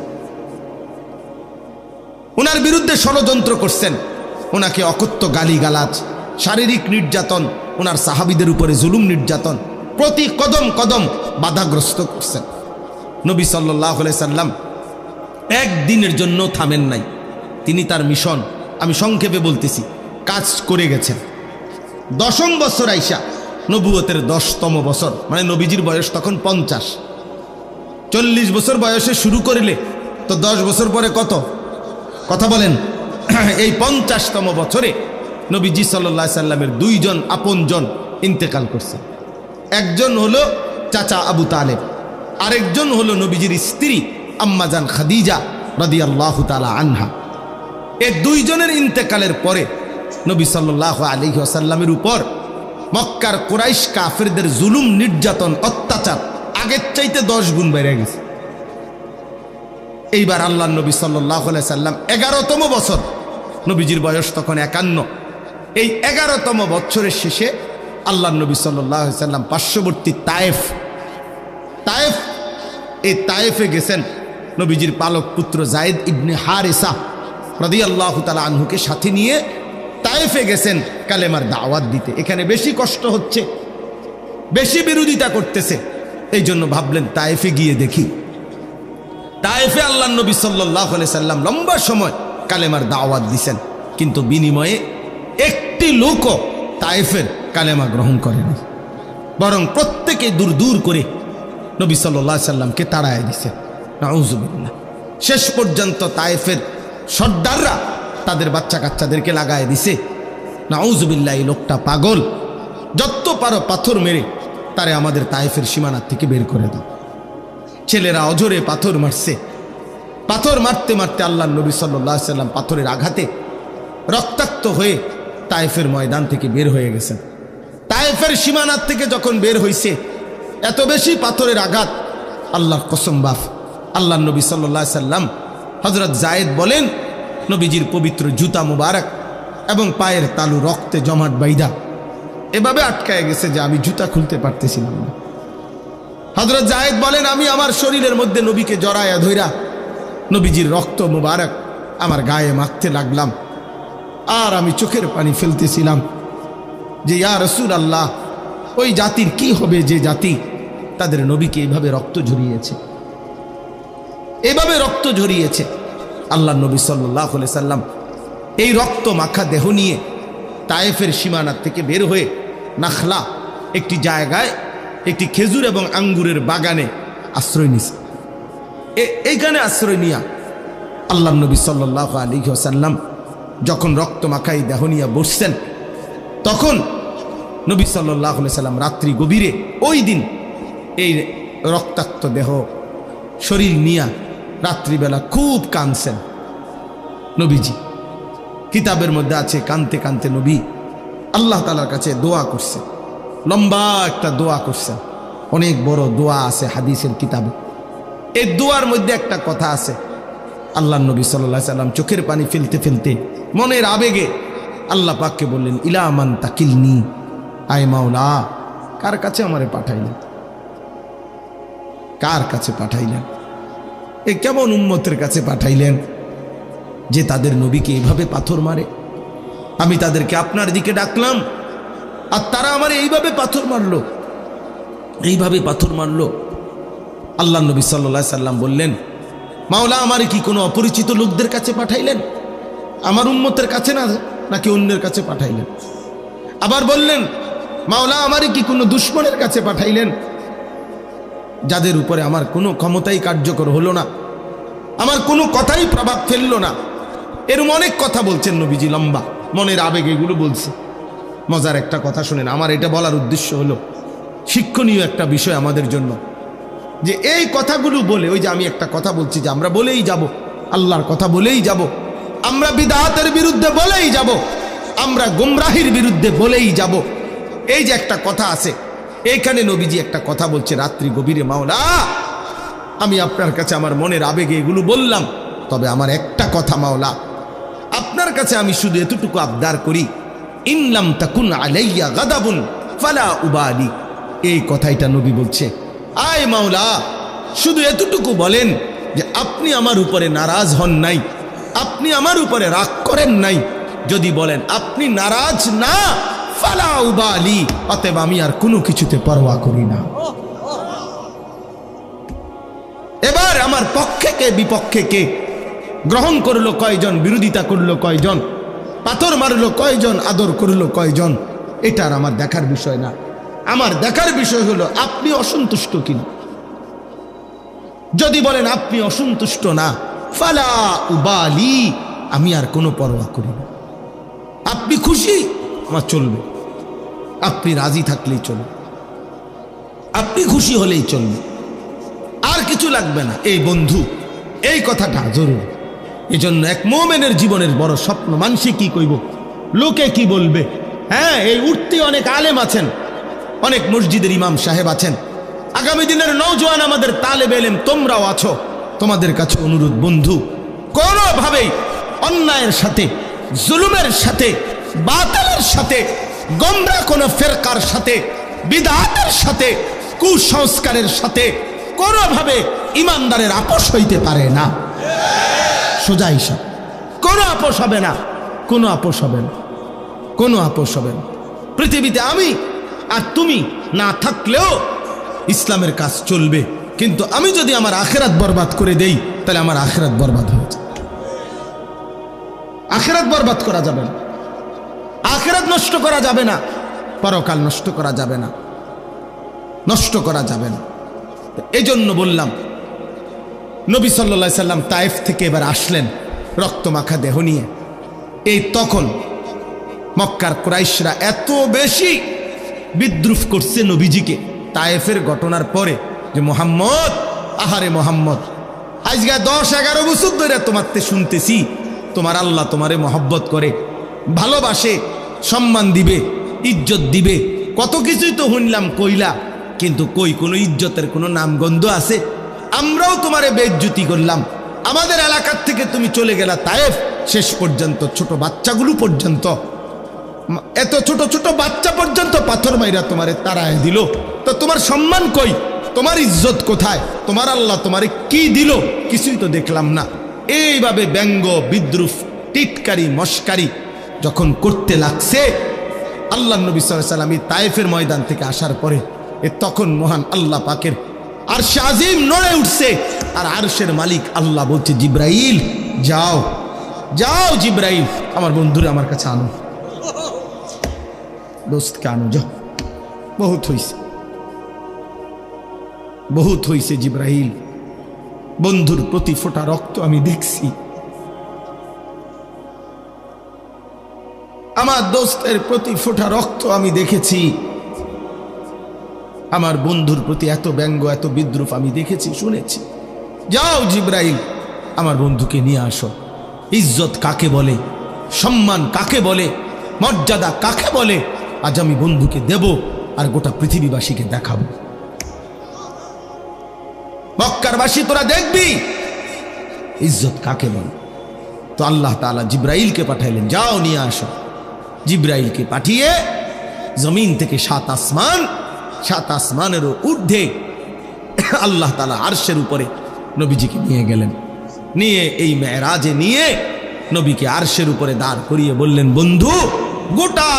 ওনার বিরুদ্ধে ষড়যন্ত্র করছেন, ওনাকে অকথ্য গালিগালাজ, শারীরিক নির্যাতন, ওনার সাহাবীদের উপরে জুলুম নির্যাতন প্রতি কদম কদম বাধাগ্রস্ত করছেন। নবী সাল্লাল্লাহু আলাইহি সাল্লাম একদিনের জন্য থামেন নাই। তিনি তার মিশন, আমি সংক্ষেপে বলতেছি, কাজ করে গেছেন। 10ম বছর আইসা, নবুয়তের 10তম বছর, মানে নবীজির বয়স তখন 50। 40 বছর বয়সে শুরু করিলে তো 10 বছর পরে কত? কথা বলেন। এই 50তম বছরে নবীজি সাল্লাল্লাহু আলাইহি সাল্লামের 2 জন আপনজন ইন্তেকাল করছে। একজন হলো চাচা আবু তালেব, আরেকজন হলো নবীজির স্ত্রী আম্মাজান খাদিজা রাদিয়াল্লাহু তাআলা আনহা। এই 2 জনের ইন্তেকালের পরে নবী সাল্লাল্লাহু আলাইহি ওয়াসাল্লামের উপর মক্কার কুরাইশ কাফেরদের জুলুম, নির্যাতন, অত্যাচার আগের চাইতে 10 গুণ বেড়ে গেছে। এইবার আল্লাহর নবী সাল্লাল্লাহু আলাইহি সাল্লাম 11তম বছর, নবীজির বয়স তখন 51। এই 11তম বছরের শেষে আল্লাহর নবী সাল্লাল্লাহু আলাইহি সাল্লাম পার্শ্ববর্তী তায়েফ, এই তায়েফে গেছেন। নবীজির পালক পুত্র যায়েদ ইবনে হারেসা রাদিয়াল্লাহু তাআলা আনহুকে সাথে নিয়ে তায়েফে গেছেন কালেমার দাওয়াত দিতে। এখানে বেশি কষ্ট হচ্ছে, বেশি বিরোধিতা করতেছে, এই জন্য ভাবলেন তায়েফে গিয়ে দেখি। তায়েফে আল্লাহর নবী সাল্লাল্লাহু আলাইহি সাল্লাম লম্বা সময় কালেমার দাওয়াত দিছেন, কিন্তু বিনিময়ে একটি লোকও তায়েফের কালেমা গ্রহণ করেনি, বরং প্রত্যেকে দূর দূর করে নবী সাল্লাল্লাহু আলাইহি সাল্লামকে তাড়ায় দিছে। নাউযুবিল্লাহ। শেষ পর্যন্ত তায়েফের সর্দাররা তাদের বাচ্চা কাচ্চাদেরকে লাগায় দিছে। নাউযুবিল্লাহ, এই লোকটা পাগল, যত পারো পাথর মেরে তারে আমাদের তায়েফের সীমানার থেকে বের করে দাও। ছেলেরা অজরে পাথর মারছে। পাথর মারতে মারতে আল্লাহর নবী সাল্লাল্লাহু আলাইহি সাল্লাম পাথরের আঘাতে রক্তাক্ত হয়ে তায়েফের ময়দান থেকে বের হয়ে গেছেন। তায়েফের সীমানার থেকে যখন বের হইছে, এত বেশি পাথরের আঘাত, আল্লাহর কসম বাফ, আল্লাহর নবী সাল্লাল্লাহু আলাইহি সাল্লাম, হযরত যায়েদ বলেন, নবীজির পবিত্র জুতা মুবারক এবং পায়ের তালু রক্তে জমাট বাইদা এভাবে আটকায় গেছে যে আমি জুতা খুলতে পারতেছিলাম না। হযরত যায়েদ বলেন, আমি আমার শরীরের মধ্যে নবীকে জড়ায়া ধইরা নবীজির রক্ত মুবারক আমার গায়ে মাখতে লাগলাম, আর আমি চোখের পানি ফেলতেছিলাম যে ইয়া রাসূলুল্লাহ, ওই জাতির কি হবে যে জাতি তাদের নবীকে এইভাবে রক্ত ঝরিয়েছে, এইভাবে রক্ত ঝরিয়েছে। আল্লাহর নবী সাল্লাল্লাহু আলাইহি সাল্লাম এই রক্ত মাখা দেহ নিয়ে তায়েফের সীমানার থেকে বের হয়ে নাখলা একটি জায়গায়, একটি খেজুর এবং আঙ্গুরের বাগানে আশ্রয় নিছে। এইখানে আশ্রয় নিয়া আল্লাহর নবী সাল্লাল্লাহু আলাইহি ওয়াসাল্লাম যখন রক্ত মাখাই দেহ নিয়ে বসছেন, তখন নবী সাল্লাল্লাহু আলাইহি সাল্লাম রাত্রি গভীরে ওই দিন এই রক্তাক্ত দেহ শরীর নিয়া রাত্রিবেলা খুব কাঁদছেন নবীজি। কিতাবের মধ্যে আছে, কানতে কানতে নবী আল্লাহ তাআলার কাছে দোয়া করছে, লম্বা একটা দোয়া করছেন। অনেক বড় দোয়া আছে হাদিসের কিতাবে। এই দোয়ার মধ্যে একটা কথা আছে, আল্লাহর নবী সাল্লাল্লাহু আলাইহি সাল্লাম চোখের পানি ফেলতে ফেলতে মনের আবেগে আল্লাহ পাককে বললেন, ইলা মান তাকিলনি, আয় মাওলা, কার কাছে আমারে পাঠাইলেন, কার কাছে পাঠাইলেন? এ কেমন উম্মতের কাছে পাঠাইলেন যে তাদের নবীকে এইভাবে পাথর মারে? আমি তাদেরকে আপনার দিকে ডাকলাম আর তারা আমারে এইভাবে পাথর মারলো, এইভাবে পাথর মারলো। আল্লাহ নবী সাল্লাল্লাহু আলাইহি সাল্লাম বললেন, মাওলা, আমারে কি কোনো অপরিচিত লোকদের কাছে পাঠাইলেন, আমার উম্মতের কাছে না, নাকি অন্যের কাছে পাঠাইলেন? আবার বললেন, মাওলা, আমারে কি কোনো দুশমনের কাছে পাঠাইলেন, যাদের উপরে আমার কোনো ক্ষমতাই কার্যকর হলো না, আমার কোনো কথাই প্রভাব ফেললো না? এরকম অনেক কথা বলছেন নবীজি, লম্বা মনের আবেগ এগুলো বলছে। মজার একটা কথা শুনেন, আমার এটা বলার উদ্দেশ্য হলো শিক্ষণীয় একটা বিষয় আমাদের জন্য, যে এই কথাগুলো বলে, ওই যে আমি একটা কথা বলছি যে আমরা বলেই যাব, আল্লাহর কথা বলেই যাব, আমরা বিদআতের বিরুদ্ধে বলেই যাব, আমরা গুমরাহির বিরুদ্ধে বলেই যাব। এই যে একটা কথা আছে, এইখানে নবীজি একটা কথা বলছে রাত্রি গভীরে, মাওলা আমি আপনার কাছে আমার মনের আবেগে এগুলো বললাম, তবে আমার একটা কথা মাওলা, আপনার কাছে আমি শুধু এতটুকু আবদার করি, ইনলাম তাকুন আলাইয়া গাদাবুন ফালা উবালি। এই কথাইটা নবী বলছে, আয় মাওলা শুধু এতটুকু বলেন যে আপনি আমার উপরে নারাজ হন নাই, আপনি আমার উপরে রাগ করেন নাই। যদি বলেন আপনি নারাজ না, ফালা উবালি, অতএব আমি আর কোনো কিছুতে পরোয়া করি না। এবার আমার পক্ষে কে বিপক্ষে কে, গ্রহণ করলো কয়জন, বিরোধিতা করলো কয়জন, পাথর মারলো কয়জন, আদর করলো কয়জন, এটা আর আমার দেখার বিষয় না। আমার দেখার বিষয় হলো আপনি অসন্তুষ্ট কিনা। যদি বলেন আপনি অসন্তুষ্ট না, ফালা উবালি, আমি আর কোনো পরোয়া করি না। আপনি খুশি, আমার চলবে, আপনি রাজি থাকলেই চলবে, আপনি খুশি হলেই চলবে, আর কিছু লাগবে না। এই বন্ধু, এই কথাটা জরুরি। এজন্য এক মুমিনের জীবনের বড় স্বপ্ন, মানুষে কি কইব, লোকে কি বলবে। হ্যাঁ, এই উঠতি অনেক আলেম আছেন, অনেক মসজিদের ইমাম সাহেব আছেন, আগামী দিনের নওজোয়ান আমাদের তালেবে ইলম তোমরাও আছো। তোমাদের কাছে অনুরোধ বন্ধু, কোনোভাবেই অন্যায়ের সাথে, জুলুমের সাথে, বাতিলের সাথে, গোমরা কোনো ফেরকার সাথে, বিদআতের সাথে, কুসংস্কারের সাথে কোনোভাবে ইমানদারের আপোষ হইতে পারে না। সোজা হিসাব, কোনো আপোষ হবে না, কোনো আপোষ হবে না, কোনো আপোষ হবে না। পৃথিবীতে আমি আর তুমি না থাকলেও ইসলামের কাজ চলবে, কিন্তু আমি যদি আমার আখিরাত বরবাদ করে দেই, তাহলে আমার আখিরাত বরবাদ হয়ে যাবে। আখিরাত বরবাদ করা যাবে না, আখিরাত নষ্ট করা যাবে না, পরকাল নষ্ট করা যাবে না, নষ্ট করা যাবে না। এই জন্য বললাম, নবী সাল্লাল্লাহু আলাইহি সাল্লাম তায়েফ থেকে এবার আসলেন রক্তমাখা দেহ নিয়ে। এই তখন মক্কার কুরাইশরা এত বেশি বিদ্রুপ করছে নবীজিকে তায়েফের ঘটনার পরে, যে মোহাম্মদ, আহারে মোহাম্মদ, আজকে 10-11 বছর ধরে তোমারতে শুনতেছি তোমার আল্লাহ তোমারে মহব্বত করে, ভালোবাসে, সম্মান দিবে, ইজ্জত দিবে, কত কিছুই তো শুনলাম কইলা, কিন্তু কই কোনো ইজ্জতের কোনো নামগন্ধ আছে? আমরাও তোমারে বেইজ্জতি করলাম, আমাদের এলাকার থেকে তুমি চলে গেলা তায়েফ, শেষ পর্যন্ত ছোট বাচ্চাগুলো পর্যন্ত, এত ছোট ছোট বাচ্চা পর্যন্ত পাথর মাইরা তোমারে তাড়ায় দিল, তো তোমার সম্মান কই, তোমার ইজ্জত কোথায়? তোমার আল্লাহ তোমারে কি দিল? কিছুই তো দেখলাম না। এইভাবে ব্যঙ্গ, বিদ্রুপ, টিটকারি, মস্কারি যখন করতে লাগছে, আল্লাহ নবী সাল্লাল্লাহু আলাইহি সাল্লাম তায়েফের ময়দান থেকে আসার পরে তখন মহান আল্লাহ পাকের আরশ আজিম নড়ে উঠছে, আর আরশের মালিক আল্লাহ বলছে, জিব্রাইল যাও, যাও জিব্রাইল, আমার বন্ধুরে আমার কাছে আনো, দোস্তকে আনো, যাও, বহুত হইছে, বহুত হইছে জিব্রাইল, বন্ধুর প্রতি ফোঁটা রক্ত আমি দেখছি, আমার দোস্তের প্রতি ফোঁটা রক্ত আমি দেখেছি, আমার বন্ধুর প্রতি এত ব্যঙ্গ, এত বিদ্রুপ আমি দেখেছি, শুনেছি। যাও জিব্রাইল, আমার বন্ধুকে নিয়ে আসো। ইজ্জত কাকে বলে, সম্মান কাকে বলে, মর্যাদা কাকে বলে, আজ আমি বন্ধুকে দেব আর গোটা পৃথিবীবাসীকে দেখাবো। মক্কারবাসী তোরা দেখবি ইজ্জত কাকে বলে। তো আল্লাহ তাআলা জিব্রাইলকে পাঠাইলেন, যাও নিয়ে আসো। জিব্রাইলকে পাঠিয়ে জমিন থেকে 7 আসমান, 7 আসমানেরও ঊর্ধ্বে আল্লাহ তাআলা আরশের উপরে নবীজিকে নিয়ে গেলেন। নিয়ে এই মেরাজে নিয়ে নবীকে আরশের উপরে দাঁড় করিয়ে বললেন, বন্ধু, গোটা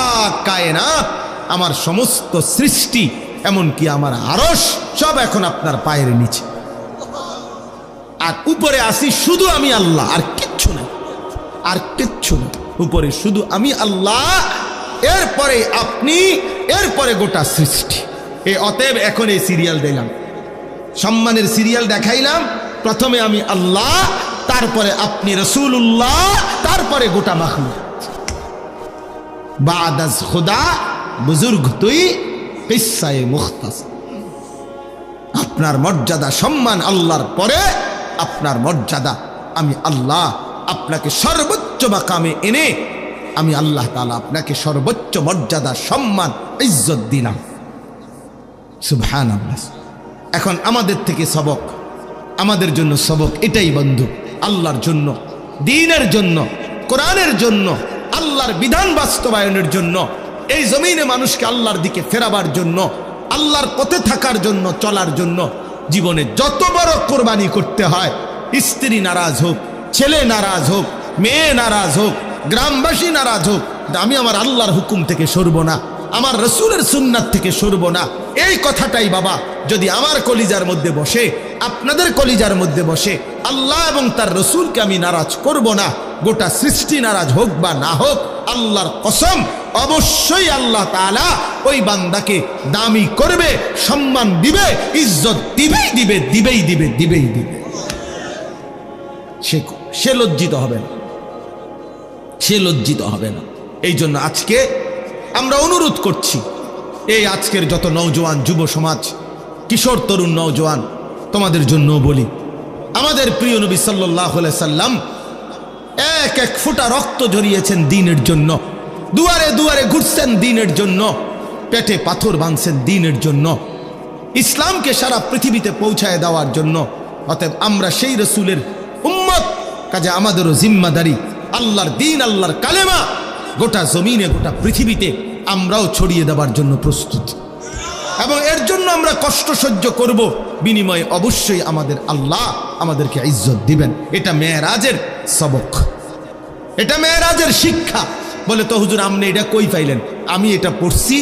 কায়নাত, আমার সমস্ত সৃষ্টি, এমনকি আমার আরশ, সব এখন আপনার পায়ের নিচে, আর উপরে আসি শুধু আমি আল্লাহ, আর কিচ্ছু না, আর কিচ্ছু না, উপরে শুধু আমি আল্লাহ, এরপরে আপনি, এরপরে গোটা সৃষ্টি। অতএব এখন এই সিরিয়াল দিলাম, সম্মানের সিরিয়াল দেখাইলাম, প্রথমে আমি আল্লাহ, তারপরে আপনি রাসূলুল্লাহ, তারপরে গোটা মাখলুক। বাদাস খুদা বুজুর্গ তুই কিসায়ে মুখতাসার। আপনার মর্যাদা সম্মান আল্লাহর পরে আপনার মর্যাদা আমি আল্লাহ আপনাকে সর্বোচ্চ মাকামে এনে আমি আল্লাহ তাআলা আপনাকে সর্বোচ্চ মর্যাদা সম্মান ইজ্জত দিলাম। সুবহানাল্লাহ। এখন আমাদের থেকে সবক, আমাদের জন্য সবক এটাই বন্ধু, আল্লাহর জন্য, দ্বীনের জন্য, কোরআনের জন্য, আল্লাহর বিধান বাস্তবায়নের জন্য, এই জমিনে মানুষকে আল্লাহর দিকে ফেরাবার জন্য, আল্লাহর পথে থাকার জন্য, চলার জন্য জীবনে যত বড় কোরবানি করতে হয়, স্ত্রী নারাজ হোক, ছেলে নারাজ হোক, মেয়ে নারাজ হোক, গ্রামবাসী নারাজ হোক, আমি আমার আল্লাহর হুকুম থেকে সরব না, আমার রসুলের সুন্নাত থেকে সরব না। এই কথাটাই বাবা যদি আমার কলিজার মধ্যে বসে, আপনাদের কলিজার মধ্যে বসে, আল্লাহ এবং তার রসুলকে আমি নারাজ করব না, গোটা সৃষ্টি নারাজ হোক বা না হোক, আল্লাহর কসম অবশ্যই আল্লাহ তাআলা ওই বান্দাকে দামি করবে, সম্মান দিবে, ইজ্জত দিবেই দিবে, দিবেই দিবে, দিবেই দিবে। সে লজ্জিত হবে না, সে লজ্জিত হবে না। এই জন্য আজকে আমরা অনুরোধ করছি, এই আজকের যত নওজোয়ান যুব সমাজ, কিশোর তরুণ নওজোয়ান, তোমাদের জন্য বলি, আমাদের প্রিয় নবী সাল্লাল্লাহু আলাইহি সাল্লাম এক এক ফোঁটা রক্ত ঝরিয়েছেন দ্বীনের জন্য, দুয়ারে দুয়ারে ঘুরছেন দ্বীনের জন্য, পেটে পাথর বাঁধছেন দ্বীনের জন্য, ইসলামকে সারা পৃথিবীতে পৌঁছায় দেওয়ার জন্য। অতএব আমরা সেই রসুলের উম্মত, কাজে আমাদেরও জিম্মাদারি আল্লাহর দ্বীন, আল্লাহর কালেমা গোটা জমিনে, গোটা পৃথিবীতে আমরাও ছড়িয়ে দেওয়ার জন্য প্রস্তুত, এবং এর জন্য আমরা কষ্ট সহ্য করব, বিনিময়ে অবশ্যই আমাদের আল্লাহ আমাদেরকে ইজ্জত দিবেন। এটা মেরাজের সবক, এটা মেরাজের শিক্ষা। বলে তো হুজুর আপনি এটা কই পাইলেন? আমি এটা পড়ছি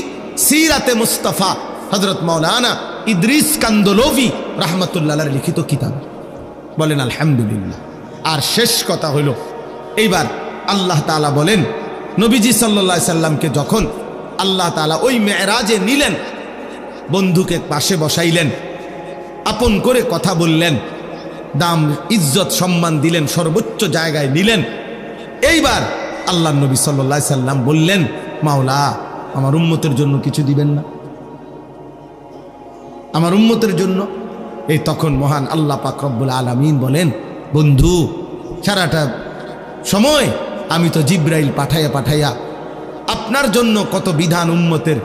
সিরাতে মুস্তাফা হযরত মাওলানা ইদ্রিস কান্দলভি রাহমাতুল্লাহ আলাইহির লিখিত কিতাব। বলেন আলহামদুলিল্লাহ। আর শেষ কথা হলো, এইবার আল্লাহ তাআলা বলেন নবীজি সাল্লাল্লাহু আলাইহি সাল্লামকে যখন আল্লাহ তাআলা ওই মেরাজে নিলেন, বন্ধুকে পাশে বসাইলেন, আপন করে কথা বললেন, দাম ইজ্জত সম্মান দিলেন, সর্বোচ্চ জায়গায় নিলেন। এইবার আল্লাহ নবী সাল্লাল্লাহু আলাইহি সাল্লাম বললেন, মাওলা আমার উম্মতের জন্য কিছু দিবেন না? আমার উম্মতের জন্য। এই তখন মহান আল্লাহ পাক রব্বুল আলামিন বলেন, বন্ধু সারাটা সময় আমি তো জিব্রাইল পাঠাইয়া পাঠাইয়া আপনার জন্য কত বিধান, উম্মতের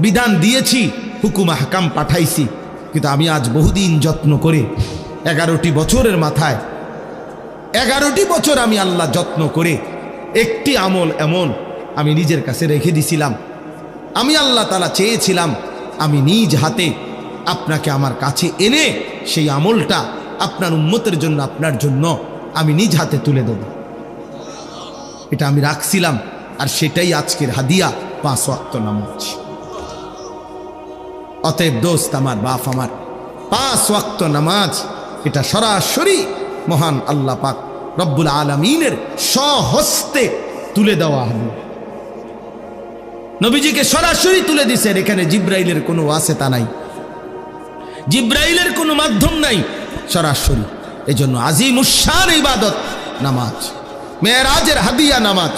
বিধান দিয়েছি, হুকুম হাকাম পাঠাইছি, কিন্তু আমি আজ বহুদিন যত্ন করে 11টি বছরের মাথায় 11টি বছর আমি আল্লাহ যত্ন করে একটি আমল এমন আমি নিজের কাছে রেখে দিছিলাম। আমি আল্লাহ তাআলা চেয়েছিলাম আমি নিজ হাতে আপনাকে আমার কাছে এনে সেই আমলটা আপনার উম্মতের জন্য, আপনার জন্য আমি নিজ হাতে তুলে দেব। এটা আমি রাখছিলাম, আর সেটাই আজকের হাদিয়া, 5 ওয়াক্ত নামাজ। অতএব দোস্ত আমার, বাপ আমার, 5 ওয়াক্ত নামাজ এটা সরাসরি মহান আল্লাহ পাক রব্বুল আলামিনের স্বহস্তে তুলে দেওয়া হবে। নবীজিকে সরাসরি তুলে দিছেন, এখানে জিব্রাইলের কোনো ওয়াসিতা নাই, জিব্রাইলের কোনো মাধ্যম নাই, সরাসরি। এজন্য আজিমুশ শান ইবাদত নামাজ, মেরাজের হাদিয়া নামাজ।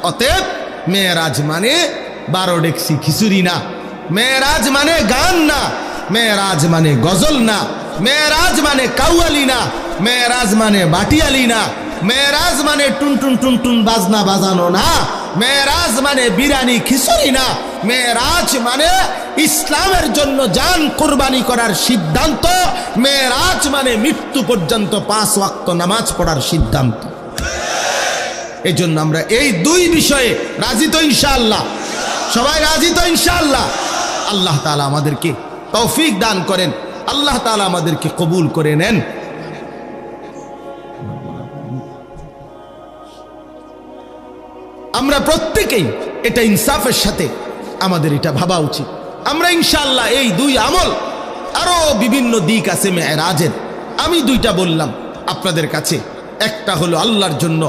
অতএব মেরাজ মানে 12 ডেকসি খিচুড়ি না, মেরাজ মানে গান না, মেরাজ মানে গজল না, মেরাজ মানে কাউয়ালি না, মেরাজ মানে বাটিয়ালি না, মেরাজ মানে টুনটুন টুনটুন বাজনা বাজানো না, মেরাজ মানে বিরিয়ানি খিচুড়ি না, মেরাজ মানে ইসলামের জন্য জান কুরবানি করার সিদ্ধান্ত, মেরাজ মানে মৃত্যু পর্যন্ত 5 ওয়াক্ত নামাজ পড়ার সিদ্ধান্ত। এই জন্য আমরা এই 2 বিষয়ে রাজি তো ইনশাআল্লাহ? সবাই রাজি তো ইনশাআল্লাহ? আল্লাহ তাআলা আমাদেরকে তৌফিক দান করেন, আল্লাহ তাআলা আমাদেরকে কবুল করে নেন। আমরা প্রত্যেকেই এটা ইনসাফের সাথে আমাদের এটা ভাবা উচিত। আমরা ইনশাআল্লাহ এই 2 আমল, আরো বিভিন্ন দিক আছে মেরাজের, আমি 2টা বললাম আপনাদের কাছে। একটা হলো আল্লাহর জন্য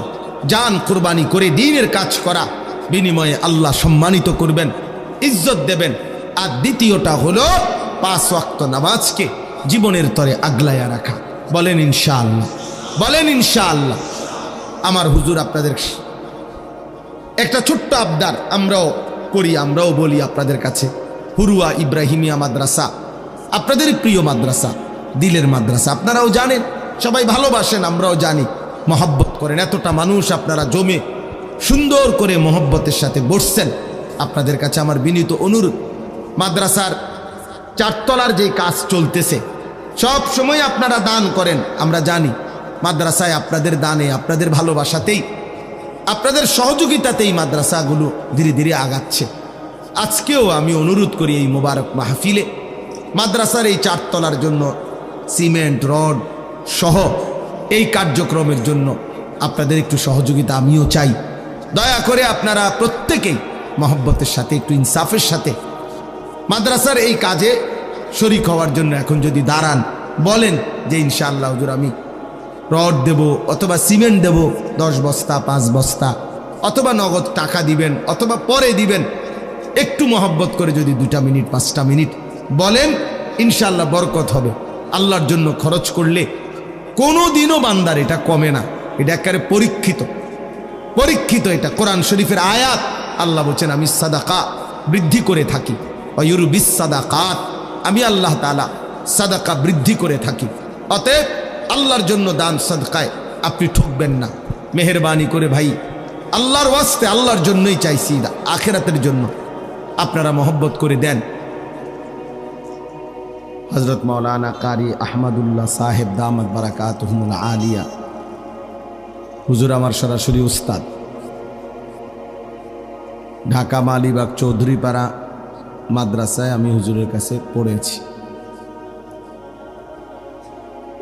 জান কুরবানি করে দ্বীনের কাজ করা, বিনিময়ে আল্লাহ সম্মানিত করবেন, ইজ্জত দেবেন। আর দ্বিতীয়টা হলো 5 ওয়াক্ত নামাজকে জীবনের তরে আগলায়া রাখা। বলেন ইনশাআল্লাহ? বলেন ইনশাআল্লাহ? আমার হুজুর আপনাদের একটা ছোট্ট আবদার আমরাও করি, আমরাও বলি আপনাদের কাছে, হুরুয়া ইব্রাহিমিয়া মাদ্রাসা আপনাদের প্রিয় মাদ্রাসা, দিলের মাদ্রাসা। আপনারাও জানেন, সবাই ভালোবাসেন, আমরাও জানি, মহব্বত করেন। এতটা মানুষ আপনারা জমে সুন্দর করে মহব্বতের সাথে বসছেন। আপনাদের কাছে আমার বিনীত অনুরোধ, মাদ্রাসার চারতলার যে কাজ চলতেছে, সব সময় আপনারা দান করেন, আমরা জানি। মাদ্রাসায় আপনাদের দানে, আপনাদের ভালোবাসাতেই, আপনাদের সহযোগিতাতেই মাদ্রাসাগুলো ধীরে ধীরে আগাচ্ছে। আজকেও আমি অনুরোধ করি এই মোবারক মাহফিলে মাদ্রাসার এই চারতলার জন্য সিমেন্ট রড সহ এই কার্যক্রমের জন্য আপনাদের একটু সহযোগিতা আমিও চাই। দয়া করে আপনারা প্রত্যেকেই মহব্বতের সাথে, একটু ইনসাফের সাথে মাদ্রাসার এই কাজে শরিক হওয়ার জন্য এখন যদি দাঁড়ান, বলেন যে ইনশাআল্লাহ হুজুর আমি রড দেব, অথবা সিমেন্ট দেব 10 বস্তা 5 বস্তা, অথবা নগদ টাকা দিবেন, অথবা পরে দিবেন, একটু মহব্বত করে যদি 2 মিনিট 5টা মিনিট বলেন, ইনশাআল্লাহ বরকত হবে। আল্লাহর জন্য খরচ করলে কোনো দিনও বান্দার এটা কমে না, এটা একেবারে পরীক্ষিত, এটা কোরআন শরীফের আয়াত। আল্লাহ বলছেন আমি সাদাকা বৃদ্ধি করে থাকি, ওয়ুরবিস সাদাকাত, আমি আল্লাহ তাআলা সাদাকা বৃদ্ধি করে থাকি। অতএব আল্লাহর জন্য দান সাদকায় আপনি ঠকবেন না। মেহেরবানি করে ভাই, আল্লাহর ওয়াস্তে, আল্লাহর জন্যই চাইছি, আখিরাতের জন্য আপনারা মহব্বত করে দেন। হযরত মাওলানা কারি আহমদুল্লাহ সাহেব দামাত বারাকাতুহুল আলিয়া, হুজুর আমার সরাসরি উস্তাদ, ঢাকা মালিবাগ চৌধুরীপাড়া মাদ্রাসায় আমি হুজুরের কাছে পড়েছি।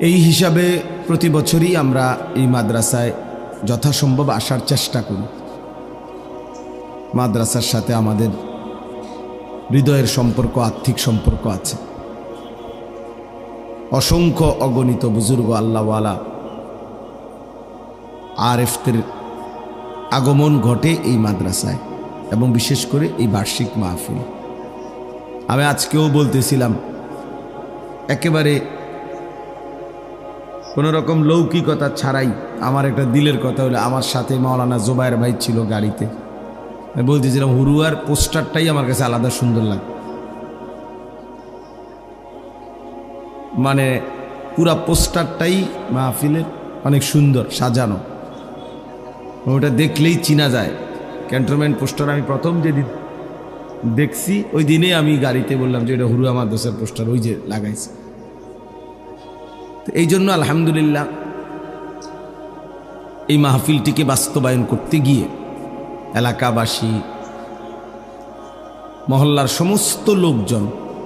এই হিসাবে প্রতি বছরই আমরা এই মাদ্রাসায় যথাসম্ভব আসার চেষ্টা করি। মাদ্রাসার সাথে আমাদের হৃদয়ের সম্পর্ক, আর্থিক সম্পর্ক আছে। অসংখ্য অগণিত বুজুর্গ আল্লাহওয়ালা আরেফদের আগমন ঘটে এই মাদ্রাসায়, এবং বিশেষ করে এই বার্ষিক মাহফিল। আমি আজকেও বলতেছিলাম, একেবারে কোনো রকম লৌকিকতা ছাড়াই আমার একটা দিলের কথা হলো, আমার সাথে মাওলানা জোবায়ের ভাই ছিল গাড়িতে। আমি বলতেছিলাম হুরুয়ার পোস্টারটাই আমার কাছে আলাদা সুন্দর লাগে, মানে পুরা পোস্টারটাই মাহফিলের অনেক সুন্দর সাজানো, ওটা দেখলেই চিনা যায়। ক্যান্টনমেন্ট পোস্টার আমি প্রথম যেদিন দেখছি ওই দিনে আমি গাড়িতে বললাম যে এটা হুরুয়া মাদ্রাসার পোস্টার, ওই যে লাগাইছে। এই জন্য আলহামদুলিল্লাহ এই মাহফিলটিকে বাস্তবায়ন করতে গিয়ে এলাকাবাসী, মহল্লার সমস্ত লোকজন,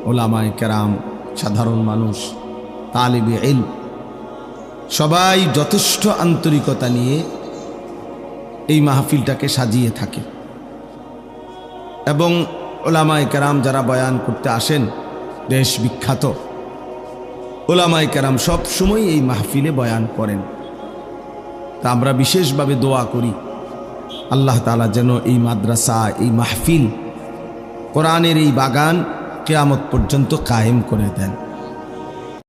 ওলামায়ে কেরাম, সাধারণ মানুষ, তালিবে ইলম, সবাই যথেষ্ট আন্তরিকতা নিয়ে এই মাহফিলটাকে সাজিয়ে থাকে। এবং ওলামায়ে কেরাম যারা বয়ান করতে আসেন, দেশ বিখ্যাত ওলামায়ে কেরাম সব সময় এই মাহফিলে বয়ান করেন। তা আমরা বিশেষভাবে দোয়া করি আল্লাহ তাআলা যেন এই মাদ্রাসা, এই মাহফিল, কোরআনের এই বাগান কিয়ামত পর্যন্ত কায়েম করে দেন।